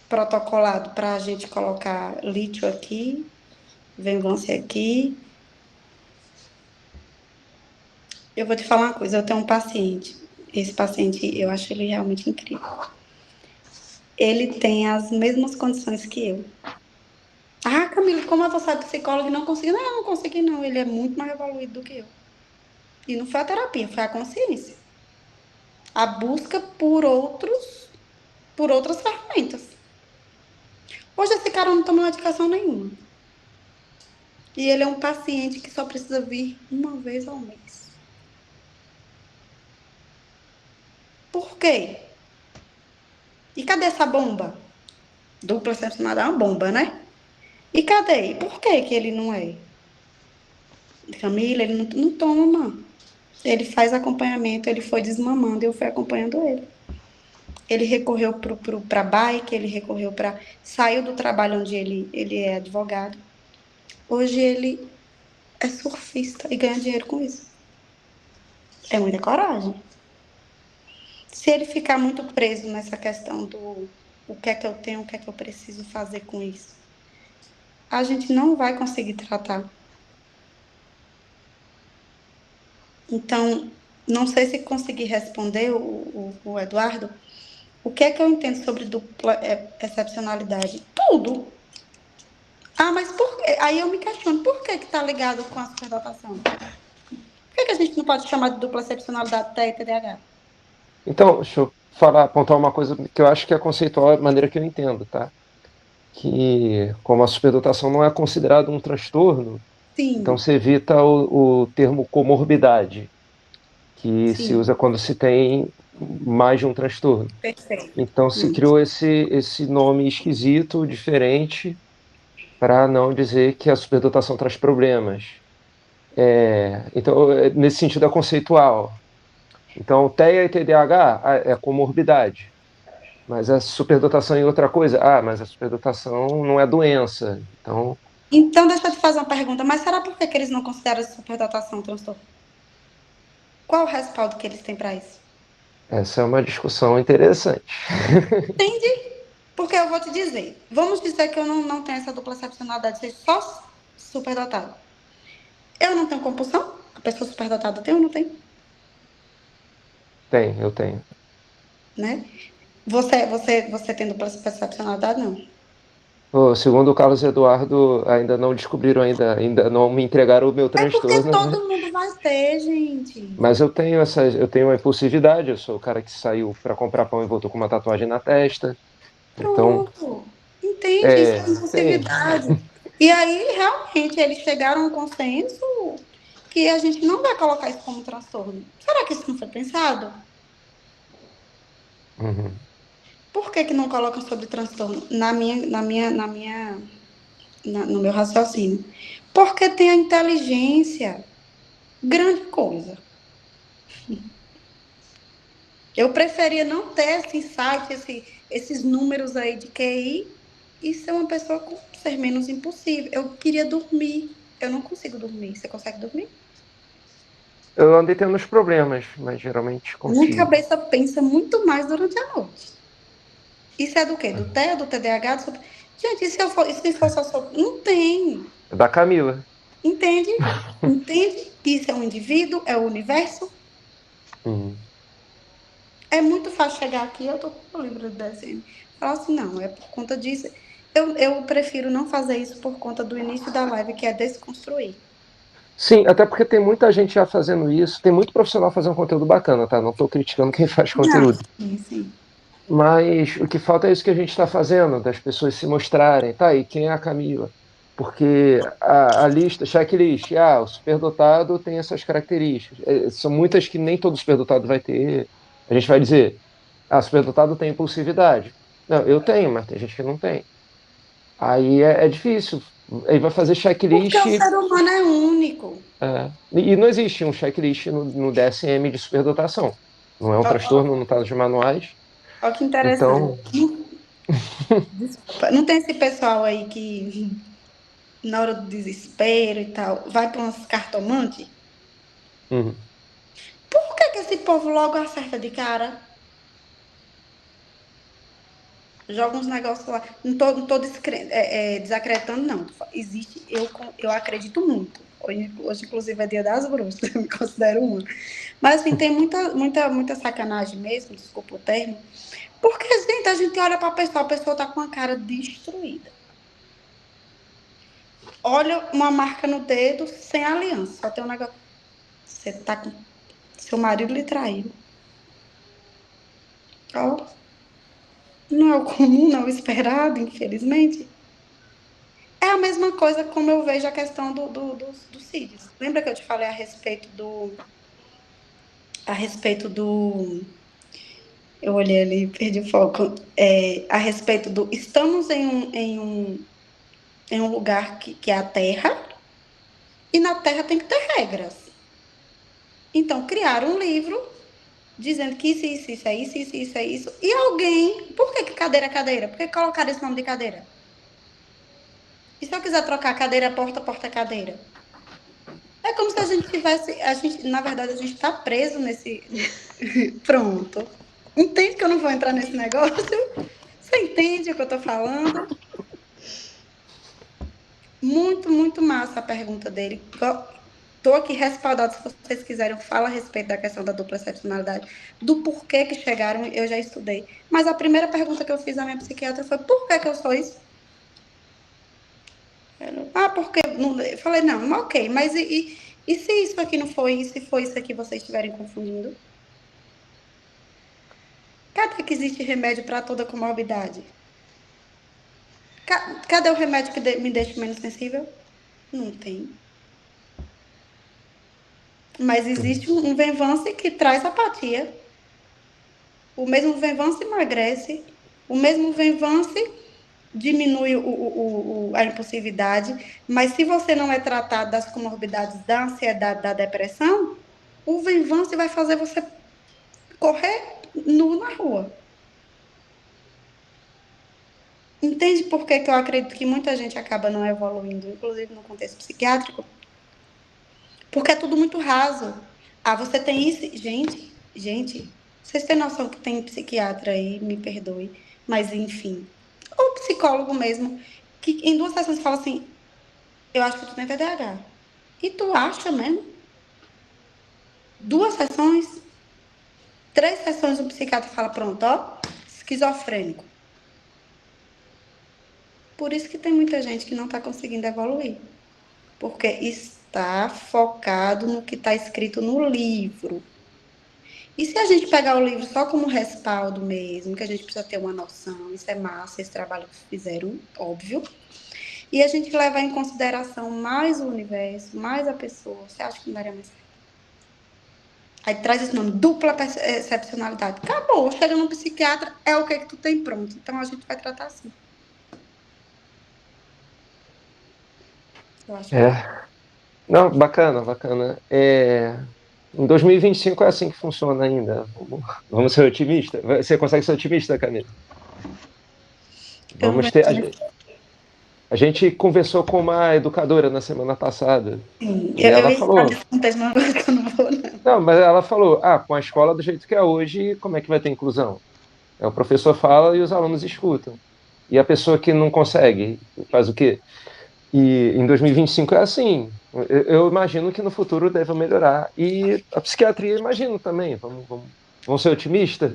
protocolado para a gente colocar lítio aqui, vingança aqui. Eu vou te falar uma coisa, eu tenho um paciente. Esse paciente, eu acho ele realmente incrível. Ele tem as mesmas condições que eu. Ah, Camila, como você é psicóloga e não consegui? Não, eu não consegui, não. Ele é muito mais evoluído do que eu. E não foi a terapia, foi a consciência. A busca por outras ferramentas. Hoje esse cara não toma medicação nenhuma. E ele é um paciente que só precisa vir uma vez ao mês. Por quê? E cadê essa bomba? Dupla excepcional é uma bomba, né? E cadê? E por que que ele não é? Camila, ele não toma. Ele faz acompanhamento, ele foi desmamando e eu fui acompanhando ele. Ele recorreu para bike, ele recorreu para. Saiu do trabalho onde ele é advogado. Hoje ele é surfista e ganha dinheiro com isso. É muita coragem. Se ele ficar muito preso nessa questão do o que é que eu tenho, o que é que eu preciso fazer com isso, a gente não vai conseguir tratar. Então, não sei se consegui responder o Eduardo. O que é que eu entendo sobre dupla excepcionalidade? Tudo. Ah, mas por quê? Aí eu me questiono, por que está ligado com a superdotação? Por que a gente não pode chamar de dupla excepcionalidade TEA e TDAH? Então, deixa eu apontar uma coisa que eu acho que é conceitual, a maneira que eu entendo, tá? Que como a superdotação não é considerado um transtorno, então Sim, se evita o termo comorbidade, que se sim, usa quando se tem mais de um transtorno. perfeito. Então se criou esse nome esquisito, diferente, para não dizer que a superdotação traz problemas. Então, nesse sentido é conceitual. Então, TEA e TDAH é comorbidade, mas a superdotação é outra coisa. Ah, mas a superdotação não é doença. Então, Então, deixa eu te fazer uma pergunta, mas será por que eles não consideram superdotação um transtorno? Qual o respaldo que eles têm para isso? essa é uma discussão interessante. Entende? Porque eu vou te dizer, vamos dizer que eu não tenho essa dupla excepcionalidade, ser só superdotada. Eu não tenho compulsão? A pessoa superdotada tem ou não tem? Eu tenho. Né? Você tem dupla excepcionalidade? Não. Pô, segundo o Carlos Eduardo, ainda não descobriram, ainda não me entregaram o meu É porque transtorno, né? todo mundo vai ter, gente. Mas eu tenho uma impulsividade, eu sou o cara que saiu para comprar pão e voltou com uma tatuagem na testa. Então, Pronto. Entende? Isso é tem. impulsividade. E aí, realmente, eles chegaram a um consenso que a gente não vai colocar isso como transtorno. Será que isso não foi pensado? Uhum. Por que que não colocam sobre transtorno? No meu raciocínio. Porque tem a inteligência. Grande coisa. Eu preferia não ter esse insight, esses números aí de QI e ser uma pessoa com ser menos impulsiva. Eu queria dormir. Eu não consigo dormir. Você consegue dormir? Eu andei tendo uns problemas, mas geralmente Minha consigo. cabeça pensa muito mais durante a noite. Isso é do quê? Do TEA, do TDAH? Gente, e se eu for, e se for só sobre... Não tem. Da Camila. Entende? Entende que isso é um indivíduo, é o universo. Uhum. É muito fácil chegar aqui, eu tô com o livro do desenho. Falar assim, não, é por conta disso. Eu prefiro não fazer isso por conta do início da live, que é desconstruir. Sim, até porque tem muita gente já fazendo isso, tem muito profissional fazendo conteúdo bacana, tá? Não estou criticando quem faz Não, conteúdo. sim, sim. Mas o que falta é isso que a gente está fazendo, das pessoas se mostrarem, tá? E quem é a Camila? Porque a lista, checklist, o superdotado tem essas características. São muitas que nem todo superdotado vai ter. A gente vai dizer, superdotado tem impulsividade. Não, eu tenho, mas tem gente que não tem. Aí é difícil. Aí vai fazer Porque checklist. o ser humano é único. E não existe um checklist no DSM de superdotação. Não é um Ó, ó, transtorno, não está nos manuais. ó que interessante. Então, Desculpa, não tem esse pessoal aí que, na hora do desespero e tal, vai para umas cartomantes? uhum, Por que que esse povo logo acerta de cara? Joga uns negócios lá. Não tô desacreditando, não. Existe, eu acredito muito. Hoje, inclusive, é Dia das Bruxas, eu me considero uma. Mas, assim, tem muita sacanagem mesmo, desculpa o termo. Porque, gente, a gente olha pra pessoa, a pessoa tá com a cara destruída. Olha uma marca no dedo, sem aliança. Só tem um negócio. Você tá com. Seu marido lhe traiu. Ó, não é o comum, não é o esperado, infelizmente. É a mesma coisa como eu vejo a questão dos CIDs. Lembra que eu te falei a respeito do. Eu olhei ali, perdi o foco. A respeito do. Estamos em um lugar que é a Terra, e na Terra tem que ter regras. Então, criaram um livro dizendo que isso é isso, isso é isso. E alguém. Por que cadeira é cadeira? Por que colocaram esse nome de cadeira? E se eu quiser trocar cadeira, porta, porta, cadeira? É como se a gente tivesse. Na verdade, a gente está preso nesse. Pronto. Entende que eu não vou entrar nesse negócio? Você entende o que eu estou falando? Muito, muito massa a pergunta dele. Estou aqui respaldado. Se vocês quiserem, fala a respeito da questão da dupla excepcionalidade, do porquê que chegaram, eu já estudei. Mas a primeira pergunta que eu fiz à minha psiquiatra foi: por que eu sou isso? Porque. Não, eu falei: não, ok, mas e se isso aqui não foi, e se foi isso aqui vocês estiverem confundindo? Cadê que existe remédio para toda comorbidade? Cadê o remédio que me deixa menos sensível? Não tem. Mas uhum. existe um Venvance que traz apatia. O mesmo Venvance emagrece. O mesmo Venvance diminui a impulsividade. Mas se você não é tratado das comorbidades da ansiedade, da depressão, o Venvance vai fazer você correr nu na rua. Entende por que eu acredito que muita gente acaba não evoluindo, inclusive no contexto psiquiátrico? Porque é tudo muito raso. Você tem isso. Gente, vocês têm noção que tem psiquiatra aí, me perdoe, mas enfim. Ou psicólogo mesmo, que em 2 sessões fala assim: eu acho que tu tem TDAH. E tu acha mesmo? 2 sessões, 3 sessões, o psiquiatra fala: pronto, ó, esquizofrênico. Por isso que tem muita gente que não está conseguindo evoluir. Porque está focado no que está escrito no livro. E se a gente pegar o livro só como respaldo mesmo, que a gente precisa ter uma noção, isso é massa, esse trabalho que fizeram, óbvio, e a gente levar em consideração mais o universo, mais a pessoa, você acha que não daria mais certo? Aí traz esse nome, dupla excepcionalidade. Acabou, chega no psiquiatra, é o que tu tem pronto. Então a gente vai tratar assim. Eu acho que Não, bacana, bacana. Em 2025 é assim que funciona ainda. Vamos ser otimistas? Você consegue ser otimista, Camila? eu Vamos venho. ter. A gente conversou com uma educadora na semana passada Sim, e eu ela ia entrar falou. nesse contexto, mas agora que eu não vou, não. Não, mas ela falou: com a escola do jeito que é hoje, como é que vai ter inclusão? O professor fala e os alunos escutam. E a pessoa que não consegue, faz o quê? E em 2025 é assim. Eu imagino que no futuro deve melhorar. E a psiquiatria, imagino também. Vamos ser otimistas?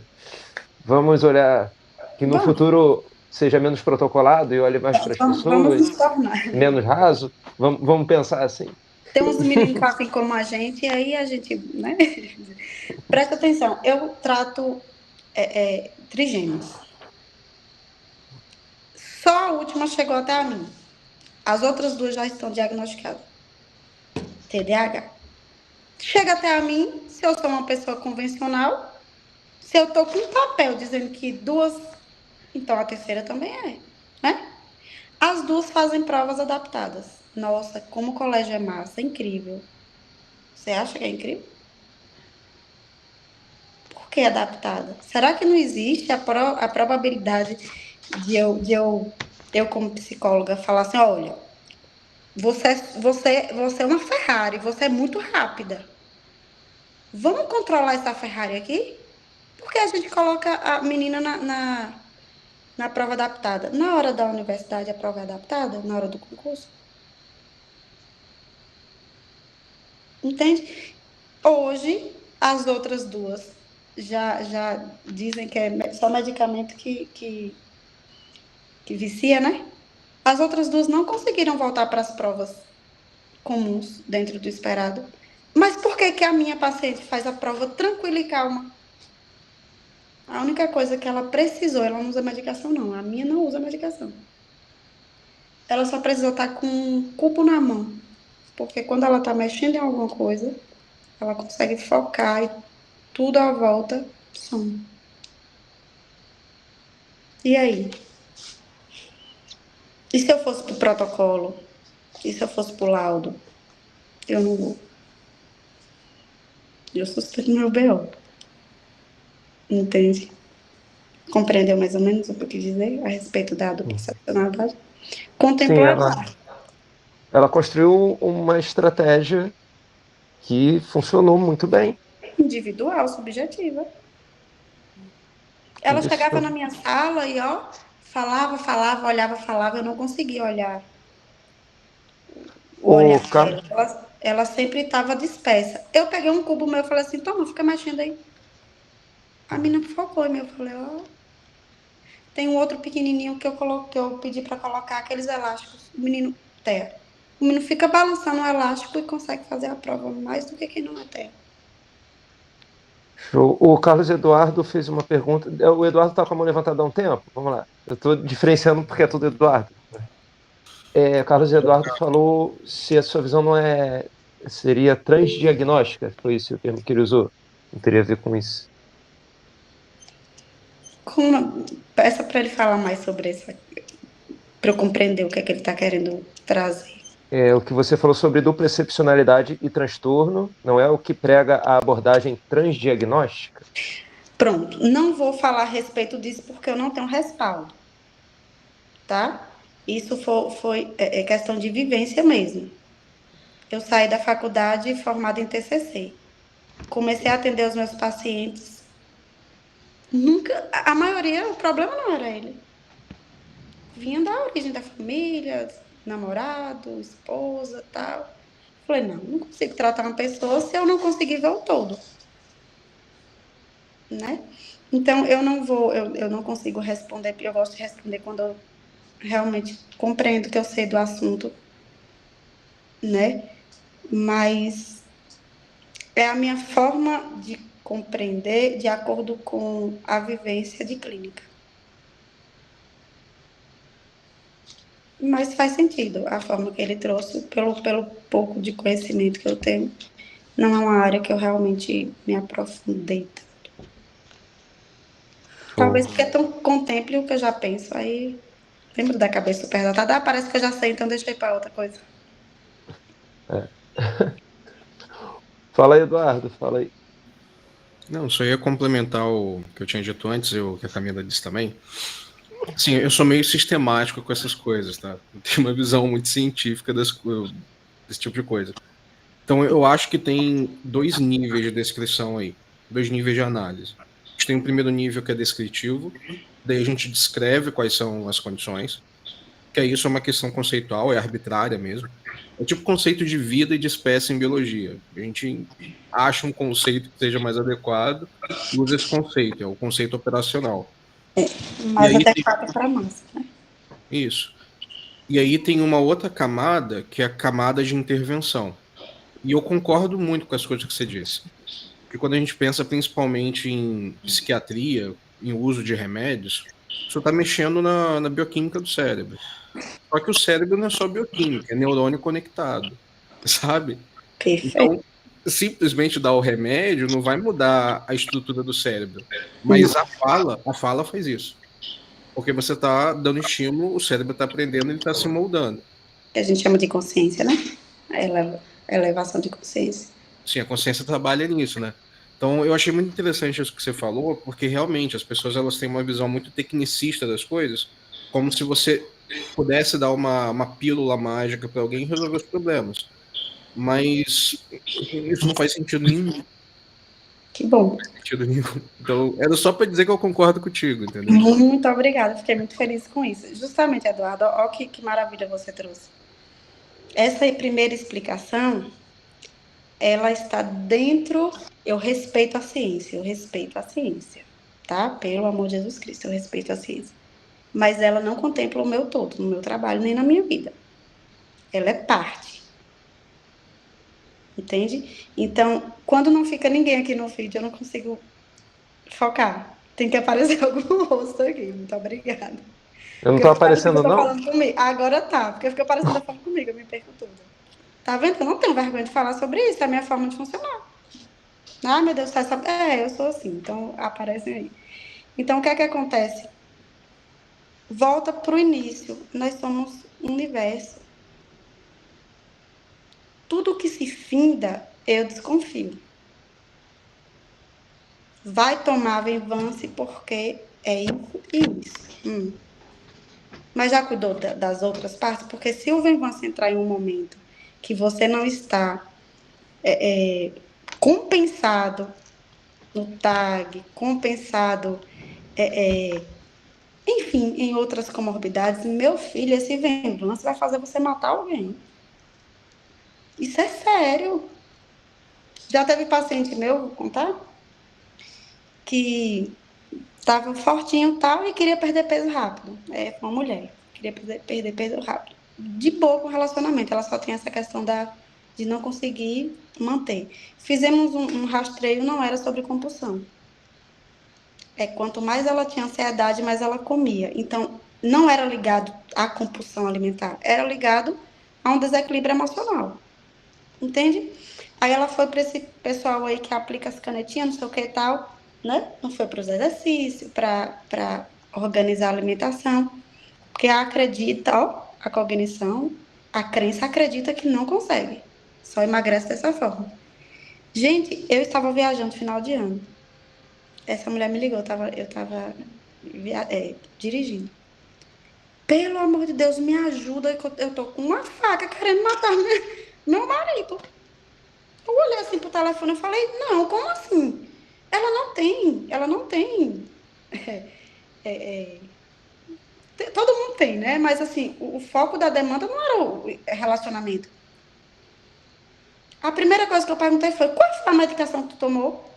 Vamos olhar que no Vamos, futuro seja menos protocolado e olhe mais para as vamos pessoas, nos tornar. menos raso? Vamos pensar assim. Tem uns meninos que assim como a gente, e aí a gente, né? Presta atenção, eu trato trigêmeos. Só a última chegou até a mim. As outras duas já estão diagnosticadas. TDAH. Chega até a mim, se eu sou uma pessoa convencional, se eu tô com um papel dizendo que duas, então a terceira também é, né? As duas fazem provas adaptadas. Nossa, como o colégio é massa, é incrível. Você acha que é incrível? Por que adaptada? Será que não existe a probabilidade de eu como psicóloga, falar assim, olha, você é uma Ferrari, você é muito rápida. Vamos controlar essa Ferrari aqui? Porque a gente coloca a menina na prova adaptada. Na hora da universidade, a prova é adaptada? Na hora do concurso? Entende? Hoje, as outras duas já dizem que é só medicamento que vicia, né? As outras duas não conseguiram voltar para as provas comuns dentro do esperado. Mas por que que a minha paciente faz a prova tranquila e calma? A única coisa que ela precisou, ela não usa medicação não, a minha não usa medicação. Ela só precisou estar com um cubo na mão, porque quando ela está mexendo em alguma coisa, ela consegue focar e tudo à volta some. E aí? E se eu fosse pro protocolo? E se eu fosse pro laudo? Eu não vou. Eu sustento meu BO. Entende? Compreendeu mais ou menos o que eu quis dizer a respeito da dupla excepcionalidade? Sim, Contemplou ela construiu uma estratégia que funcionou muito bem. individual, subjetiva. Ela chegava na minha sala e, ó, falava, olhava, falava, eu não conseguia olhar o O olhar Carlos, dela. Ela sempre estava dispersa. Eu peguei um cubo meu e falei assim, toma, fica mexendo aí. A menina focou em mim, eu falei, ó. Tem um outro pequenininho que eu coloquei, eu pedi para colocar aqueles elásticos. O menino terra. O menino fica balançando o elástico e consegue fazer a prova mais do que quem não é terra. o Carlos Eduardo fez uma pergunta. O Eduardo está com a mão levantada há um tempo. Vamos lá. Eu estou diferenciando porque é tudo Eduardo. Carlos Eduardo falou se a sua visão não seria transdiagnóstica. Foi esse o termo que ele usou. Não teria a ver com isso. Peça para ele falar mais sobre isso, para eu compreender o que é que ele está querendo trazer. O que você falou sobre dupla excepcionalidade e transtorno não é o que prega a abordagem transdiagnóstica? Pronto, não vou falar a respeito disso porque eu não tenho respaldo, tá? Isso foi questão de vivência mesmo. Eu saí da faculdade formada em TCC. Comecei a atender os meus pacientes. Nunca, a maioria, o problema não era ele. Vinha da origem da família, namorado, esposa, tal. Falei, não consigo tratar uma pessoa se eu não conseguir ver o todo, né? Então, eu não consigo responder, eu gosto de responder quando realmente compreendo que eu sei do assunto, né? Mas é a minha forma de compreender de acordo com a vivência de clínica. Mas faz sentido a forma que ele trouxe, pelo pouco de conhecimento que eu tenho. Não é uma área que eu realmente me aprofundei. Talvez porque eu contemple o que eu já penso, aí lembro da cabeça super datada. Parece que eu já sei, então deixa eu ir para outra coisa. É. Fala aí, Eduardo, fala aí. Não, só ia complementar o que eu tinha dito antes, e o que a Camila disse também. Sim, eu sou meio sistemático com essas coisas, tá? Eu tenho uma visão muito científica desse tipo de coisa. Então, eu acho que tem dois níveis de descrição aí, dois níveis de análise. A gente tem um primeiro nível que é descritivo, daí a gente descreve quais são as condições, que aí isso é uma questão conceitual, é arbitrária mesmo. É tipo conceito de vida e de espécie em biologia. A gente acha um conceito que seja mais adequado e usa esse conceito, é o conceito operacional. E Mais aí tem adequado para nós, né? isso. E aí tem uma outra camada, que é a camada de intervenção. E eu concordo muito com as coisas que você disse. Porque quando a gente pensa principalmente em psiquiatria, em uso de remédios, isso está mexendo na bioquímica do cérebro. Só que o cérebro não é só bioquímica, é neurônio conectado, sabe? Perfeito. Então, simplesmente dar o remédio não vai mudar a estrutura do cérebro. Não, Mas a fala faz isso. Porque você está dando estímulo, o cérebro está aprendendo, ele está se moldando. que a gente chama de consciência, né? Elevação de consciência. Sim, a consciência trabalha nisso, né? Então, eu achei muito interessante isso que você falou, porque realmente as pessoas elas têm uma visão muito tecnicista das coisas, como se você pudesse dar uma pílula mágica para alguém e resolver os problemas. Mas isso não faz sentido nenhum. Que bom. Sentido nenhum. Então, era só para dizer que eu concordo contigo, entendeu? Muito obrigada, fiquei muito feliz com isso. Justamente, Eduardo, ó que maravilha você trouxe. Essa primeira explicação, ela está dentro. Eu respeito a ciência, tá? Pelo amor de Jesus Cristo, eu respeito a ciência. Mas ela não contempla o meu todo, no meu trabalho, nem na minha vida. Ela é parte, entende? Então, quando não fica ninguém aqui no vídeo, eu não consigo focar. Tem que aparecer algum rosto aqui. Muito obrigada. Eu não Porque tô eu fico parecendo que aparecendo, eu tô não? falando comigo. Agora tá, porque fica parecendo que eu falo comigo, eu me perco tudo. Tá vendo? Eu não tenho vergonha de falar sobre isso, é a minha forma de funcionar. Ah, meu Deus, tá sabendo? Eu sou assim, então aparecem aí. Então, o que é que acontece? Volta pro início. Nós somos um universo. Tudo que se finda, eu desconfio. Vai tomar Venvance porque é isso e isso. Mas já cuidou das outras partes? Porque se o Venvance entrar em um momento que você não está compensado no TAG, compensado, enfim, em outras comorbidades, meu filho, esse Venvance vai fazer você matar alguém. Isso é sério. Já teve paciente meu, vou contar, que estava fortinho e tal e queria perder peso rápido. É uma mulher, queria perder peso rápido. De boa com o relacionamento, ela só tem essa questão de não conseguir manter. Fizemos um rastreio, não era sobre compulsão. Quanto mais ela tinha ansiedade, mais ela comia. Então, não era ligado à compulsão alimentar, era ligado a um desequilíbrio emocional. Entende? Aí ela foi para esse pessoal aí que aplica as canetinhas, não sei o que e tal, né? Não foi para os exercícios, para organizar a alimentação, porque acredita, ó, a cognição, a crença acredita que não consegue, só emagrece dessa forma. Gente, eu estava viajando final de ano. Essa mulher me ligou, eu estava dirigindo. Pelo amor de Deus, me ajuda, que eu tô com uma faca querendo matar meu marido. Eu olhei assim pro telefone e falei, não, como assim? Ela não tem. Todo mundo tem, né? Mas assim, o foco da demanda não era o relacionamento. A primeira coisa que eu perguntei foi, qual foi a medicação que tu tomou?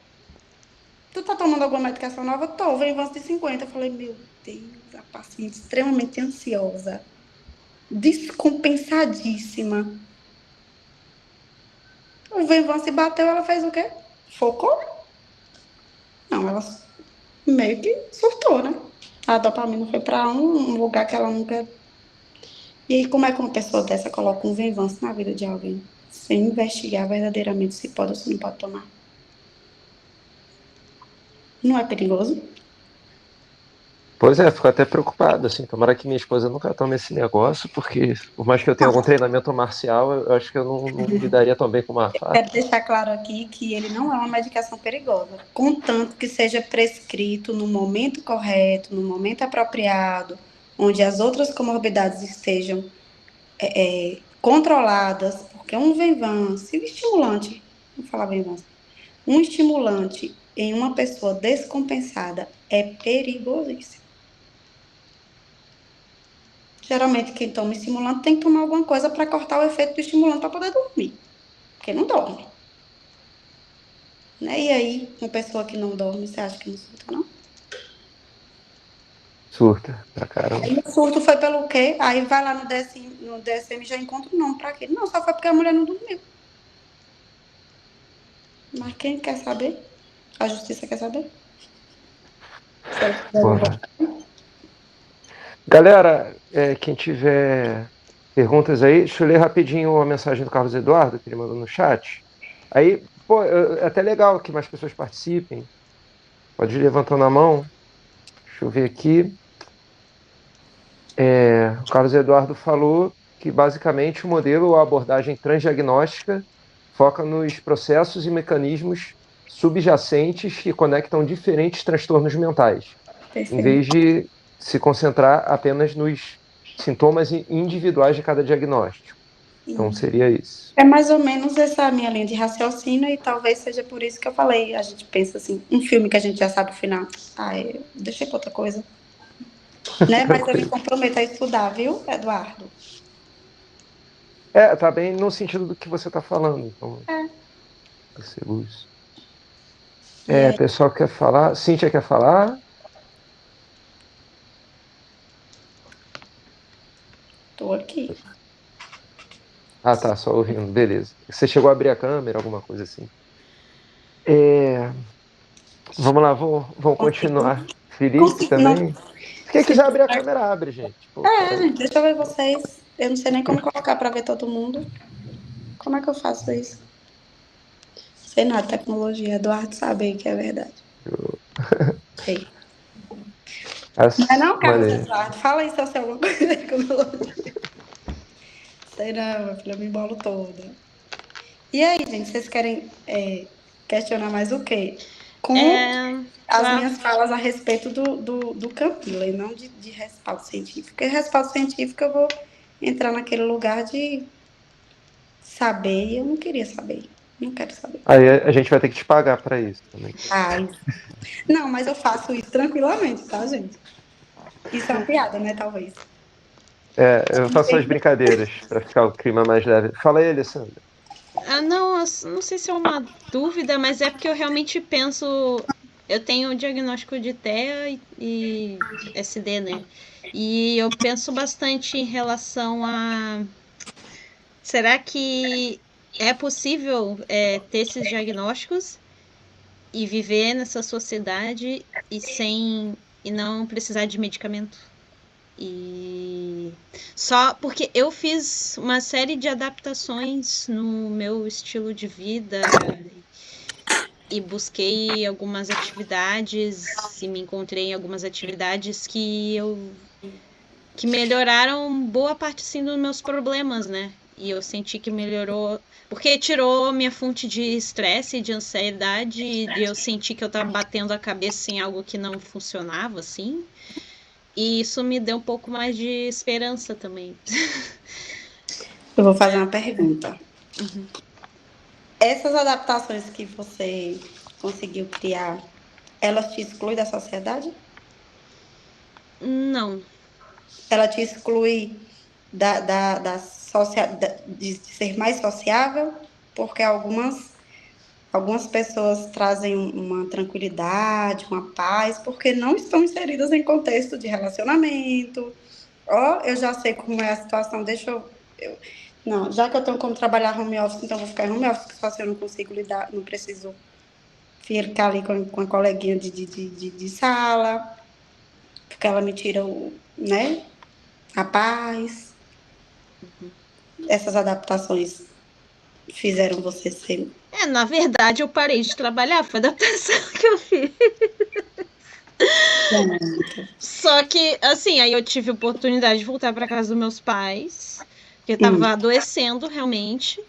Tu tá tomando alguma medicação nova? Tô, vem antes de 50. Eu falei, meu Deus, a paciente extremamente ansiosa, descompensadíssima. O Venvan se bateu, ela fez o quê? Focou? Não, ela meio que surtou, né? A dopamina foi pra um lugar que ela nunca. E aí, como é que uma pessoa dessa coloca um Venvance na vida de alguém? Sem investigar verdadeiramente se pode ou se não pode tomar. Não é perigoso? Pois é, fico até preocupado, assim, tomara que minha esposa nunca tome esse negócio, porque por mais que eu tenha algum treinamento marcial, eu acho que eu não lidaria tão bem com uma faca. Quero deixar claro aqui que ele não é uma medicação perigosa, contanto que seja prescrito no momento correto, no momento apropriado, onde as outras comorbidades estejam controladas, porque um Venvance, um estimulante, vamos falar Venvance, um estimulante em uma pessoa descompensada é perigosíssimo. Geralmente, quem toma estimulante tem que tomar alguma coisa para cortar o efeito do estimulante para poder dormir, porque não dorme. Né? E aí, uma pessoa que não dorme, você acha que não surta, não? Surta pra caramba. Aí o surto foi pelo quê? Aí vai lá no DSM e já encontra o nome para quê? Não, só foi porque a mulher não dormiu. Mas quem quer saber? A justiça quer saber? Se ela quiser Porra. Galera, quem tiver perguntas aí, deixa eu ler rapidinho a mensagem do Carlos Eduardo, que ele mandou no chat. Aí, pô, é até legal que mais pessoas participem. Pode ir levantando a mão. Deixa eu ver aqui. O Carlos Eduardo falou que basicamente o modelo ou a abordagem transdiagnóstica foca nos processos e mecanismos subjacentes que conectam diferentes transtornos mentais, em Perfeito. vez de se concentrar apenas nos sintomas individuais de cada diagnóstico. Então seria isso. É mais ou menos essa minha linha de raciocínio e talvez seja por isso que eu falei. A gente pensa assim, um filme que a gente já sabe o final. Deixei pra outra coisa. Né? Mas eu me comprometo a estudar, viu, Eduardo? Tá bem no sentido do que você está falando. Então, percebo isso. Pessoal quer falar? Cíntia quer falar? Tô aqui. Ah, tá, só ouvindo, beleza. Você chegou a abrir a câmera, alguma coisa assim. Vamos lá, vamos continuar. Felipe Não, também. Se quem quiser abrir a câmera, abre, gente. Pô, gente, deixa eu ver vocês. Eu não sei nem como colocar pra ver todo mundo. Como é que eu faço isso? Sei nada, tecnologia. Eduardo sabe aí que é verdade. Sei. Não é não, Carlos Maneiro. Eduardo? Fala aí se eu sei alguma coisa de tecnologia. Sei não, meu filho, eu me embolo toda. E aí, gente, vocês querem questionar mais o quê? Com as minhas falas a respeito do Campila e não de respaldo científico. Porque respaldo científico eu vou entrar naquele lugar de saber e eu não queria saber. Não quero saber. Aí a gente vai ter que te pagar para isso também. Não, mas eu faço isso tranquilamente, tá, gente? Isso é uma piada, né, talvez. Eu faço as brincadeiras para ficar o clima mais leve. Fala aí, Alessandra. Não, eu não sei se é uma dúvida, mas é porque eu realmente penso. Eu tenho o diagnóstico de TEA e SD, né? E eu penso bastante em relação a. Será que é possível ter esses diagnósticos e viver nessa sociedade e não precisar de medicamento? E só porque eu fiz uma série de adaptações no meu estilo de vida e busquei algumas atividades e me encontrei em algumas atividades que melhoraram boa parte assim dos meus problemas, né? E eu senti que melhorou, porque tirou minha fonte de estresse, de ansiedade, e eu senti que eu tava batendo a cabeça em algo que não funcionava assim. E isso me deu um pouco mais de esperança também. Eu vou fazer uma pergunta. Essas adaptações que você conseguiu criar, elas te excluem da sociedade? Não. Ela te exclui de ser mais sociável? Porque algumas Algumas pessoas trazem uma tranquilidade, uma paz, porque não estão inseridas em contexto de relacionamento. Ó, eu já sei como é a situação, não, já que eu tenho como trabalhar home office, então eu vou ficar em home office, só se eu não consigo lidar, não preciso ficar ali com a coleguinha de sala, porque ela me tira né, a paz. Essas adaptações fizeram você ser. Na verdade, eu parei de trabalhar, foi a adaptação que eu fiz. Só que, assim, aí eu tive a oportunidade de voltar para casa dos meus pais, porque eu tava adoecendo realmente.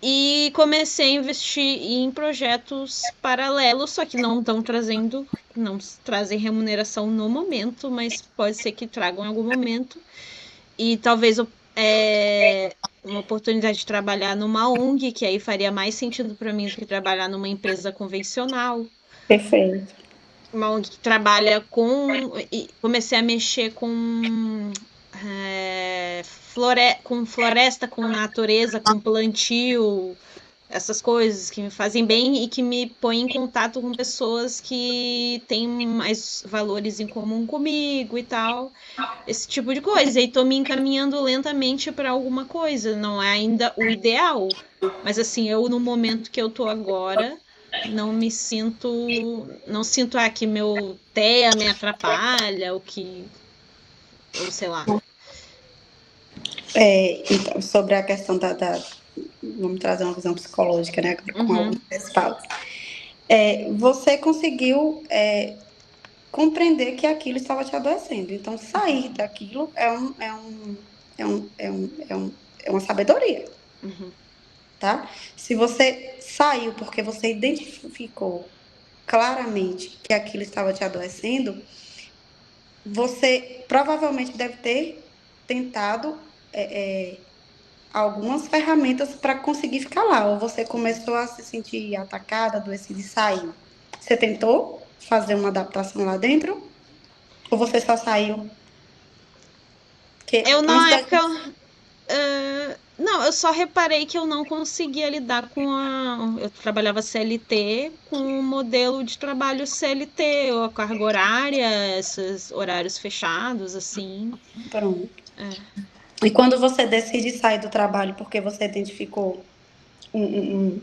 E comecei a investir em projetos paralelos, só que não estão trazendo, não trazem remuneração no momento, mas pode ser que tragam em algum momento. E talvez uma oportunidade de trabalhar numa ONG, que aí faria mais sentido para mim do que trabalhar numa empresa convencional. Perfeito. Uma ONG que trabalha com. Comecei a mexer com floresta, com natureza, com plantio, essas coisas que me fazem bem e que me põem em contato com pessoas que têm mais valores em comum comigo e tal. Esse tipo de coisa. E tô me encaminhando lentamente para alguma coisa. Não é ainda o ideal. Mas assim, eu no momento que eu tô agora, não me sinto. Não sinto que meu TEA me atrapalha, ou sei lá. Então, sobre a questão vamos trazer uma visão psicológica, né? Com alguns respaldos. Você conseguiu compreender que aquilo estava te adoecendo. Então, sair daquilo é uma sabedoria. Tá? Se você saiu porque você identificou claramente que aquilo estava te adoecendo, você provavelmente deve ter tentado algumas ferramentas para conseguir ficar lá. Ou você começou a se sentir atacada, adoecida e saiu. Você tentou fazer uma adaptação lá dentro? Ou você só saiu? Porque Eu, antes na da época. gente... Não, eu só reparei que eu não conseguia lidar com a. Eu trabalhava CLT com o modelo de trabalho CLT, ou a carga horária, esses horários fechados, assim. Pronto. E quando você decide sair do trabalho porque você identificou um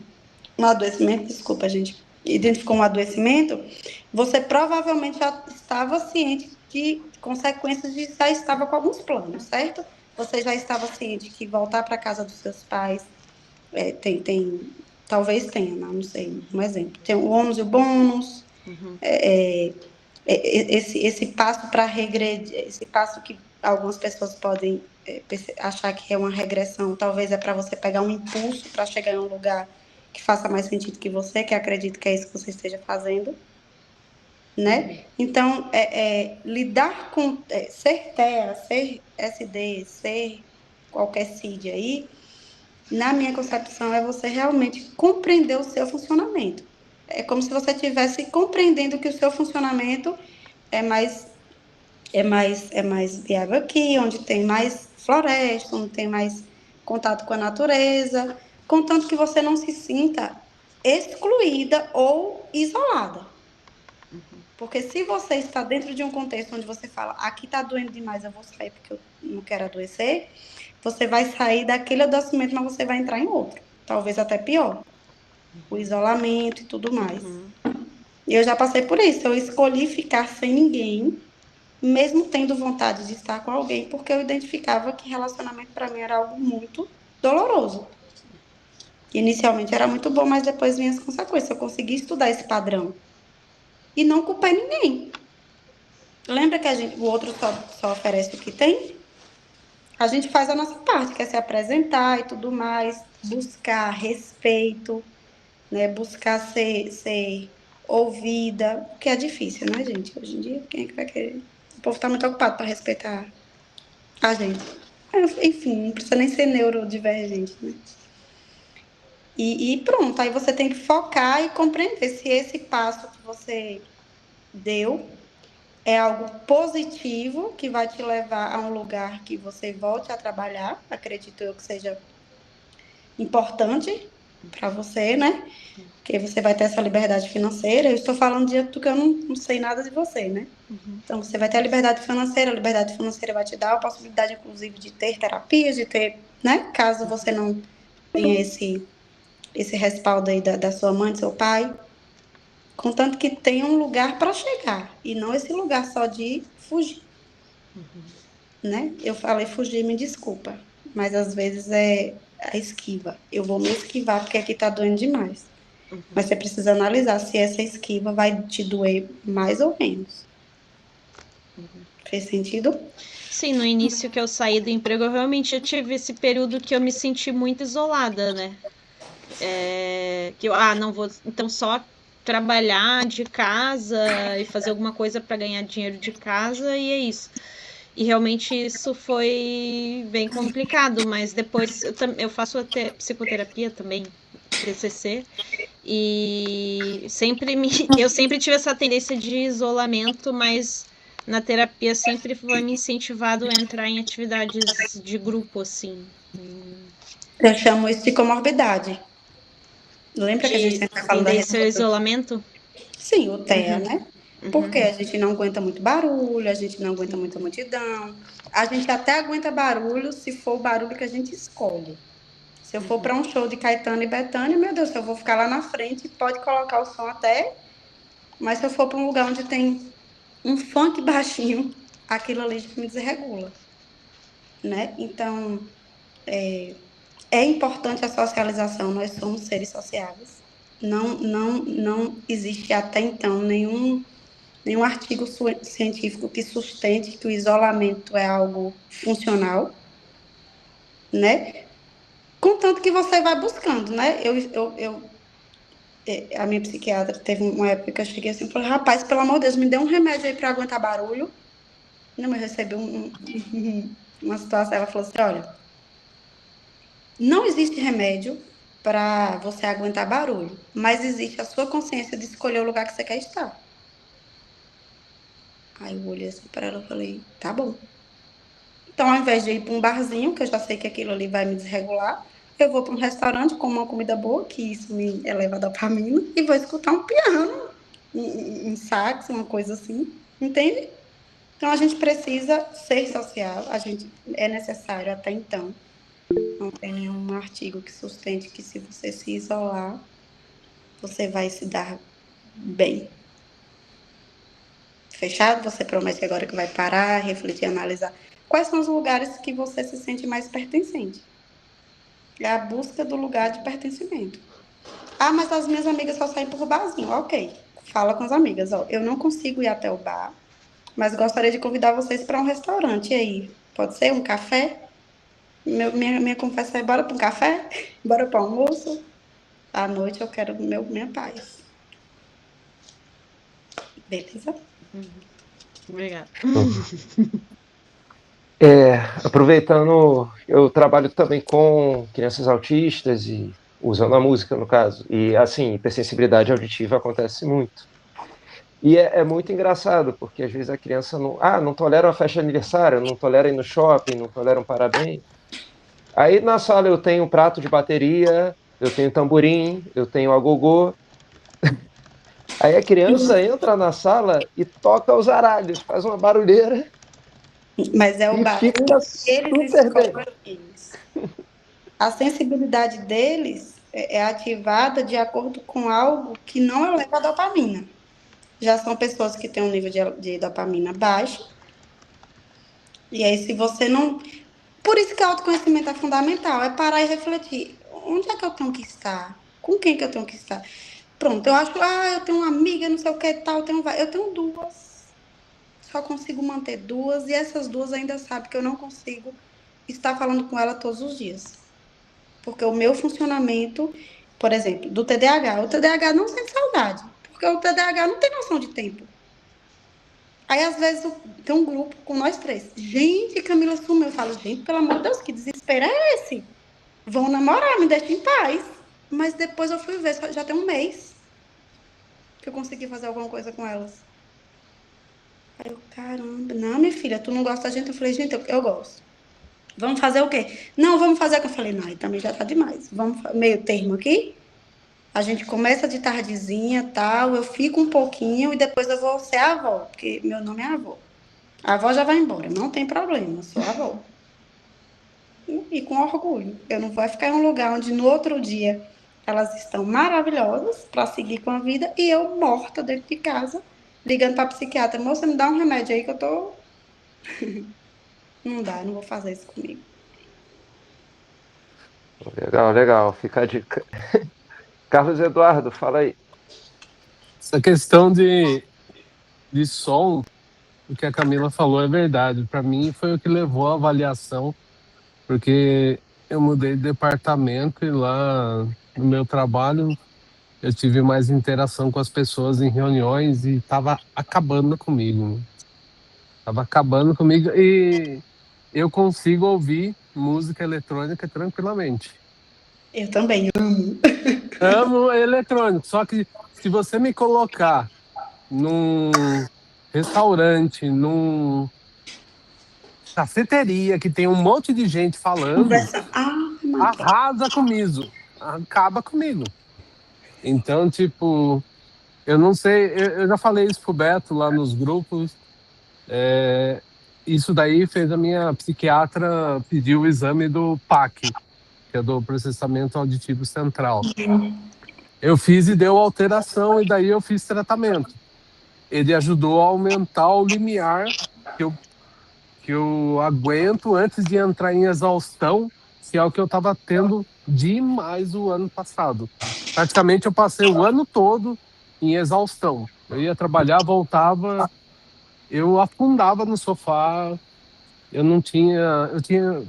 adoecimento, desculpa, gente, identificou um adoecimento, você provavelmente já estava ciente de consequências de já estava com alguns planos, certo? Você já estava ciente que voltar para casa dos seus pais talvez tenha, não sei, um exemplo. Tem o ônus e o bônus, esse passo para regredir, esse passo que algumas pessoas podem achar que é uma regressão, talvez é para você pegar um impulso para chegar em um lugar que faça mais sentido que você, que acredito que é isso que você esteja fazendo, né? Então, lidar com ser TEA, ser SD, ser qualquer CID aí, na minha concepção, é você realmente compreender o seu funcionamento. É como se você estivesse compreendendo que o seu funcionamento é mais viável aqui, onde tem mais floresta, onde tem mais contato com a natureza, contanto que você não se sinta excluída ou isolada. Porque se você está dentro de um contexto onde você fala, aqui está doendo demais, eu vou sair porque eu não quero adoecer, você vai sair daquele adoecimento, mas você vai entrar em outro. Talvez até pior. O isolamento e tudo mais. E eu já passei por isso. Eu escolhi ficar sem ninguém, mesmo tendo vontade de estar com alguém, porque eu identificava que relacionamento para mim era algo muito doloroso. Inicialmente era muito bom, mas depois vinha as consequências. Eu consegui estudar esse padrão. E não culpei ninguém. Lembra que o outro só oferece o que tem? A gente faz a nossa parte, que é se apresentar e tudo mais, buscar respeito, né? Buscar ser ouvida, o que é difícil, né, gente? Hoje em dia, quem é que vai querer? O povo está muito ocupado para respeitar a gente. Enfim, não precisa nem ser neurodivergente, né? E pronto, aí você tem que focar e compreender se esse passo que você deu é algo positivo que vai te levar a um lugar que você volte a trabalhar, acredito eu que seja importante, para você, né? Porque você vai ter essa liberdade financeira. Eu estou falando de porque eu não sei nada de você, né? Então, você vai ter a liberdade financeira vai te dar a possibilidade, inclusive, de ter terapias, de ter, né? Caso você não tenha esse respaldo aí da sua mãe, do seu pai. Contanto que tenha um lugar para chegar. E não esse lugar só de fugir, né? Eu falei fugir, me desculpa. Mas às vezes é a esquiva. Eu vou me esquivar porque aqui tá doendo demais. Mas você precisa analisar se essa esquiva vai te doer mais ou menos. Fez sentido? Sim, no início que eu saí do emprego, eu tive esse período que eu me senti muito isolada, né? Que eu, não vou, então só trabalhar de casa e fazer alguma coisa para ganhar dinheiro de casa e é isso. E realmente isso foi bem complicado, mas depois eu faço até psicoterapia também, TCC, e eu sempre tive essa tendência de isolamento, mas na terapia sempre foi me incentivado a entrar em atividades de grupo, assim. Eu chamo isso de comorbidade. Lembra que a gente De sempre fala da tendência ao resposta? isolamento? Sim, o TEA, né? Porque a gente não aguenta muito barulho, a gente não aguenta muita multidão. A gente até aguenta barulho se for o barulho que a gente escolhe. Se eu for para um show de Caetano e Bethânia, meu Deus, eu vou ficar lá na frente, pode colocar o som até, mas se eu for para um lugar onde tem um funk baixinho, aquilo ali já me desregula, né? Então, é importante a socialização, nós somos seres sociáveis. Não existe até então nenhum artigo científico que sustente que o isolamento é algo funcional, né? Contanto que você vai buscando, né? A minha psiquiatra teve uma época que eu cheguei assim e falei, rapaz, pelo amor de Deus, me dê um remédio aí para aguentar barulho. Não, mas eu recebi uma situação, ela falou assim, olha, não existe remédio para você aguentar barulho, mas existe a sua consciência de escolher o lugar que você quer estar. Aí eu olhei assim para ela e falei, tá bom. Então, ao invés de ir para um barzinho, que eu já sei que aquilo ali vai me desregular, eu vou para um restaurante com uma comida boa, que isso me eleva a dopamina, e vou escutar um piano, um sax, uma coisa assim, entende? Então, a gente precisa ser social, a gente é necessário até então. Não tem nenhum artigo que sustente que se você se isolar, você vai se dar bem. Fechado? Você promete agora que vai parar, refletir, analisar. Quais são os lugares que você se sente mais pertencente? É a busca do lugar de pertencimento. Ah, mas as minhas amigas só saem por barzinho. Ok. Fala com as amigas. Ó, eu não consigo ir até o bar, mas gostaria de convidar vocês para um restaurante. E aí? Pode ser um café? Minha conversa é: bora para um café? Bora para o almoço? À noite eu quero minha paz. Beleza? Obrigada. Aproveitando, eu trabalho também com crianças autistas e usando a música, no caso. E, assim, hipersensibilidade auditiva acontece muito. E é muito engraçado, porque às vezes a criança não tolera uma festa de aniversário, não tolera ir no shopping, não tolera um parabéns. Aí na sala eu tenho um prato de bateria, eu tenho tamborim, eu tenho agogô. Aí a criança entra na sala e toca os aralhos, faz uma barulheira Mas é o e barulho fica que eles super bem. escolhem. A sensibilidade deles é ativada de acordo com algo que não eleva a dopamina. Já são pessoas que têm um nível de dopamina baixo. E aí, se você não. Por isso que o autoconhecimento é fundamental, é parar e refletir. Onde é que eu tenho que estar? Com quem que eu tenho que estar? Pronto, eu acho, eu tenho uma amiga, não sei o que tal, eu tenho duas. Só consigo manter duas, e essas duas ainda sabem que eu não consigo estar falando com ela todos os dias. Porque o meu funcionamento, por exemplo, do TDAH, o TDAH não sente saudade, porque o TDAH não tem noção de tempo. Aí, às vezes, tem um grupo com nós três. Gente, Camila sumiu. Eu falo, gente, pelo amor de Deus, que desespero é esse? Vão namorar, me deixem em paz. Mas depois eu fui ver, já tem um mês que eu consegui fazer alguma coisa com elas. Aí eu, caramba, não, minha filha, tu não gosta da gente? Eu falei, gente, eu gosto. Vamos fazer o quê? Não, vamos fazer o que eu falei, não, aí também já tá demais. Vamos meio termo aqui. A gente começa de tardezinha, tal, eu fico um pouquinho e depois eu vou ser avó, porque meu nome é avó. A avó já vai embora, não tem problema, eu sou avó. E com orgulho. Eu não vou ficar em um lugar onde no outro dia elas estão maravilhosas para seguir com a vida e eu morta dentro de casa, ligando para a psiquiatra, moça, me dá um remédio aí que eu tô. Não dá, não vou fazer isso comigo. Legal, legal. Fica a dica. Carlos Eduardo, fala aí. Essa questão de som, o que a Camila falou é verdade. Para mim foi o que levou à avaliação, porque eu mudei de departamento e lá no meu trabalho eu tive mais interação com as pessoas em reuniões e estava acabando comigo. Estava acabando comigo e eu consigo ouvir música eletrônica tranquilamente. Eu também amo. Amo eletrônico, só que se você me colocar num restaurante, num cafeteria que tem um monte de gente falando, Conversando. arrasa comigo, acaba comigo. Então, tipo, eu não sei, eu já falei isso pro Beto lá nos grupos, isso daí fez a minha psiquiatra pedir o exame do PAC, que é do processamento auditivo central. Eu fiz e deu alteração, e daí eu fiz tratamento. Ele ajudou a aumentar o limiar que eu aguento antes de entrar em exaustão, que é o que eu estava tendo demais o ano passado. Praticamente eu passei o ano todo em exaustão. Eu ia trabalhar, voltava, eu afundava no sofá,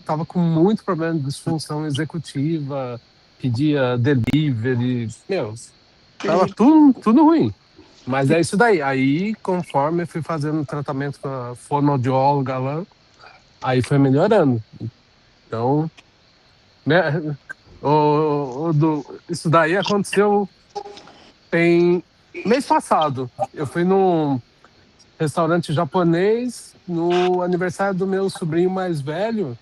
tava com muito problema de disfunção executiva, pedia delivery, tava tudo ruim. Mas é isso daí. Aí, conforme eu fui fazendo tratamento com a fonoaudióloga lá, aí foi melhorando. Então, né, isso daí aconteceu mês passado. Eu fui num restaurante japonês no aniversário do meu sobrinho mais velho.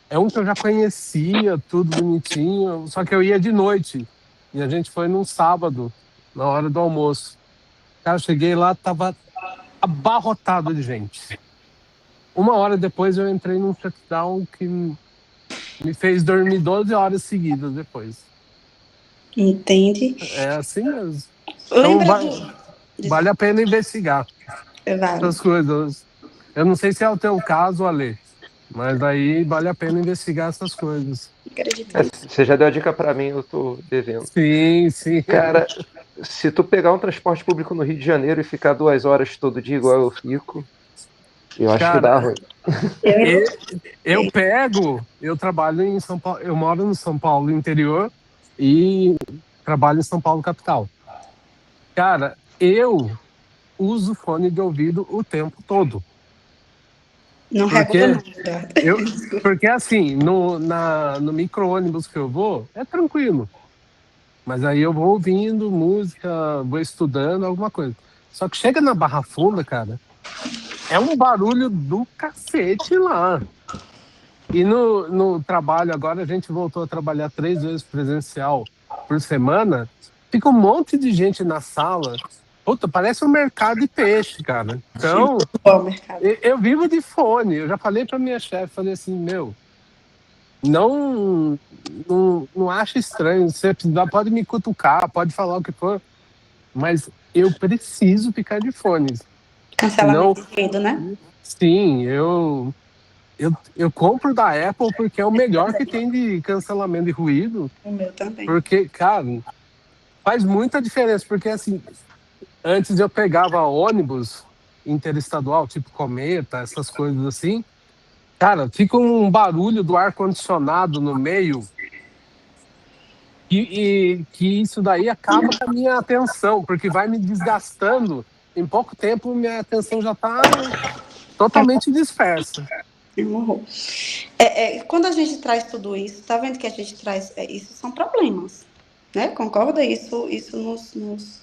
É um que eu já conhecia, tudo bonitinho, só que eu ia de noite. E a gente foi num sábado, na hora do almoço. Cara, eu cheguei lá, tava abarrotado de gente. 1 hora depois eu entrei num shutdown que me fez dormir 12 horas seguidas depois. Entende? É assim mesmo. Lembra Então vale a pena investigar essas coisas. Eu não sei se é o teu caso, Ale, mas aí vale a pena investigar essas coisas. Você já deu a dica pra mim, eu tô devendo. Sim. Cara, se tu pegar um transporte público no Rio de Janeiro e ficar 2 horas todo dia igual eu fico, eu acho que dá ruim. Eu trabalho em São Paulo, eu moro no São Paulo interior e trabalho em São Paulo capital. Cara, eu uso fone de ouvido o tempo todo. Não porque assim, no micro-ônibus que eu vou, é tranquilo. Mas aí eu vou ouvindo música, vou estudando, alguma coisa. Só que chega na Barra Funda, cara, é um barulho do cacete lá. E no trabalho agora, a gente voltou a trabalhar 3 vezes presencial por semana. Fica um monte de gente na sala. Puta, parece um mercado de peixe, cara. Então, eu vivo de fone. Eu já falei pra minha chefe, falei assim, não acha estranho. Você pode me cutucar, pode falar o que for, mas eu preciso ficar de fones. Cancelamento de ruído, né? Sim, eu compro da Apple porque é o melhor que tem de cancelamento de ruído. O meu também. Porque, cara, faz muita diferença. Porque, assim, antes eu pegava ônibus interestadual, tipo Cometa, essas coisas assim. Cara, fica um barulho do ar-condicionado no meio. E que isso daí acaba com a minha atenção, porque vai me desgastando. Em pouco tempo, minha atenção já está totalmente dispersa. Quando a gente traz tudo isso, tá vendo que a gente traz isso são problemas, né? Concorda? Isso nos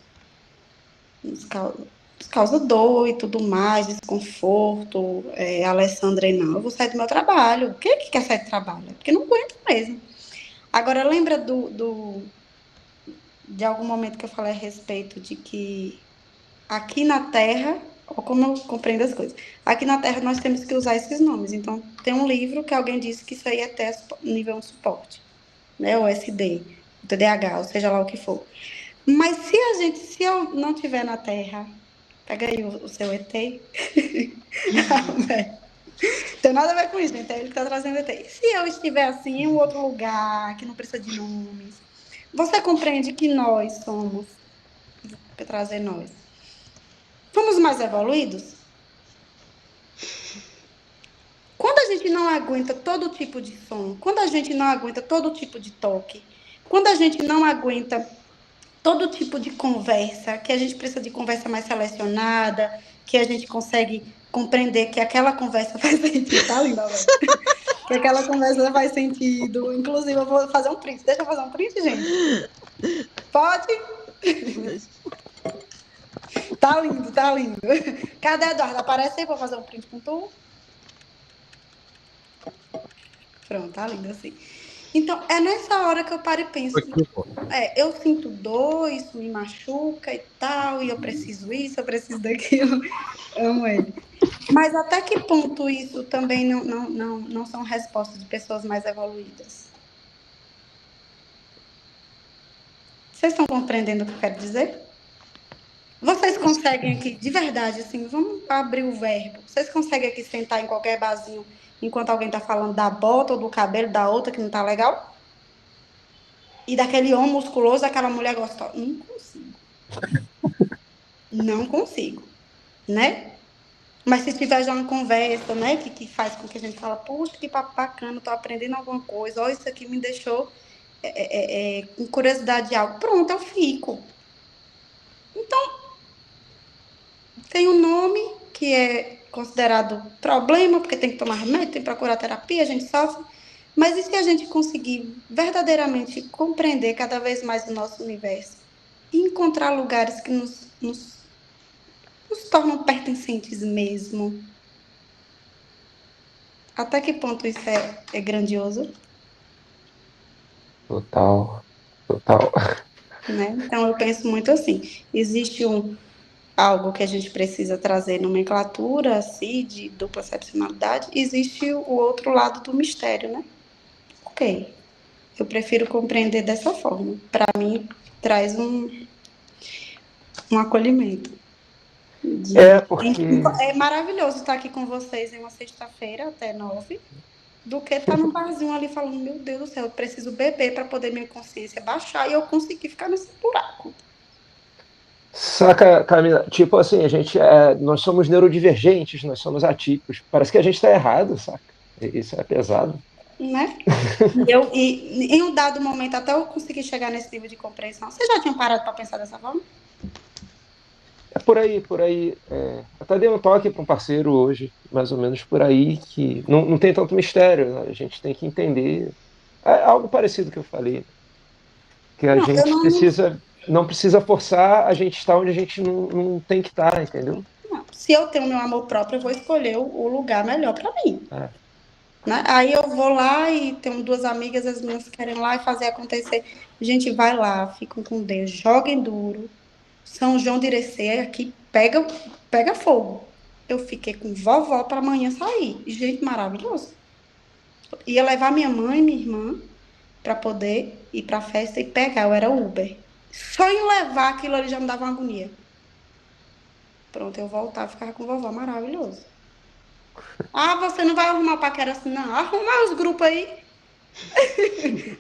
causa. causa dor e tudo mais, desconforto, Alessandra e não, eu vou sair do meu trabalho. Quem é que quer sair do trabalho? É porque não aguenta mesmo. Agora, lembra de algum momento que eu falei a respeito de que aqui na Terra, ou como eu compreendo as coisas, aqui na Terra nós temos que usar esses nomes. Então, tem um livro que alguém disse que isso aí é até nível de suporte, né? O SD, o TDAH, ou seja lá o que for. Mas se eu não estiver na Terra, pega aí o seu ET. Tem nada a ver com isso, gente. É ele que está trazendo ET. E se eu estiver assim em um outro lugar, que não precisa de nomes, você compreende que nós somos, para trazer nós, fomos mais evoluídos? Quando a gente não aguenta todo tipo de som, quando a gente não aguenta todo tipo de toque, quando a gente não aguenta todo tipo de conversa, que a gente precisa de conversa mais selecionada, que a gente consegue compreender que aquela conversa faz sentido, tá linda, velho? Que aquela conversa faz sentido. Inclusive, eu vou fazer um print. Deixa eu fazer um print, gente? Pode? Tá lindo, tá lindo. Cadê, Eduardo? Aparece aí pra fazer um print com tu. Pronto, tá lindo assim. Então, é nessa hora que eu paro e penso, eu sinto dor, isso me machuca e tal, e eu preciso isso, eu preciso daquilo. Amo ele. Mas até que ponto isso também não são respostas de pessoas mais evoluídas? Vocês estão compreendendo o que eu quero dizer? Vocês conseguem aqui, de verdade, assim, vamos abrir o verbo. Vocês conseguem aqui sentar em qualquer barzinho enquanto alguém tá falando da bota ou do cabelo da outra que não tá legal? E daquele homem musculoso, daquela mulher gostosa? Não consigo. Não consigo, né? Mas se tiver já uma conversa, né, que faz com que a gente fala, puxa, que papo bacana, tô aprendendo alguma coisa, ó, isso aqui me deixou com curiosidade de algo. Pronto, eu fico. Então, tem um nome que é considerado problema, porque tem que tomar remédio, tem que procurar terapia, a gente sofre. Mas e se a gente conseguir verdadeiramente compreender cada vez mais o nosso universo e encontrar lugares que nos tornam pertencentes mesmo? Até que ponto isso é grandioso? Total, total. Né? Então, eu penso muito assim, existe algo que a gente precisa trazer nomenclatura, assim, de dupla excepcionalidade, existe o outro lado do mistério, né? Ok, eu prefiro compreender dessa forma. Para mim, traz um acolhimento. Porque É maravilhoso estar aqui com vocês em uma sexta-feira até 9, do que estar num barzinho ali falando, meu Deus do céu, eu preciso beber para poder minha consciência baixar e eu conseguir ficar nesse buraco. saca, Camila, tipo assim, nós somos neurodivergentes, nós somos atípicos. Parece que a gente está errado, saca? Isso é pesado. Né? E em um dado momento, até eu conseguir chegar nesse nível de compreensão. Vocês já tinham parado para pensar dessa forma? É por aí, por aí. Até dei um toque para um parceiro hoje, mais ou menos por aí, que não tem tanto mistério, né? A gente tem que entender. É algo parecido que eu falei, que a Não, eu gente não precisa forçar a gente estar onde a gente não tem que estar, entendeu? não. Se eu tenho meu amor próprio, eu vou escolher o lugar melhor para mim. É. Né? Aí eu vou lá e tenho duas amigas, as minhas querem lá e fazer acontecer. Gente, vai lá, ficam com Deus, joguem duro. São João de Irecê, aqui pega fogo. Eu fiquei com vovó para amanhã sair. Gente, maravilhoso. Ia levar minha mãe e minha irmã para poder ir para a festa e pegar. Eu era Uber. Só em levar aquilo ali já me dava uma agonia. Pronto, eu voltava e ficava com vovó. Maravilhoso. Ah, você não vai arrumar paquera assim? Não, arrumar os grupos aí.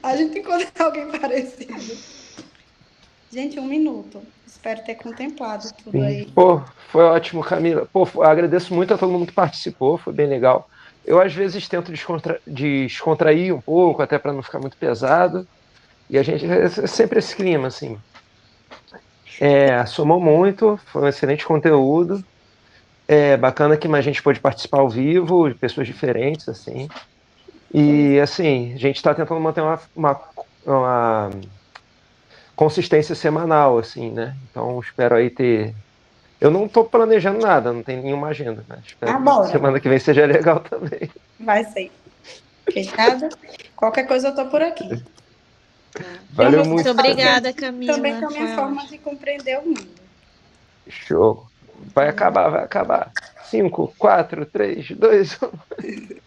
A gente encontra alguém parecido. Gente, 1 minuto. Espero ter contemplado tudo aí. Pô, foi ótimo, Camila. Pô, agradeço muito a todo mundo que participou, foi bem legal. Eu, às vezes, tento descontrair um pouco, até para não ficar muito pesado. E a gente é sempre esse clima, assim. Somou muito, foi um excelente conteúdo. É bacana que mais gente pôde participar ao vivo, de pessoas diferentes, assim. E, assim, a gente está tentando manter uma consistência semanal, assim, né? Então, espero aí ter Eu não tô planejando nada, não tem nenhuma agenda, né? Espero que bora. semana que vem seja legal também. Vai ser. Fechado? Qualquer coisa eu tô por aqui. Valeu meus muito. Muito obrigada, Camila. Também tem a minha Foi forma ótimo. de compreender o mundo. Show. Vai acabar. 5, 4, 3, 2, 1.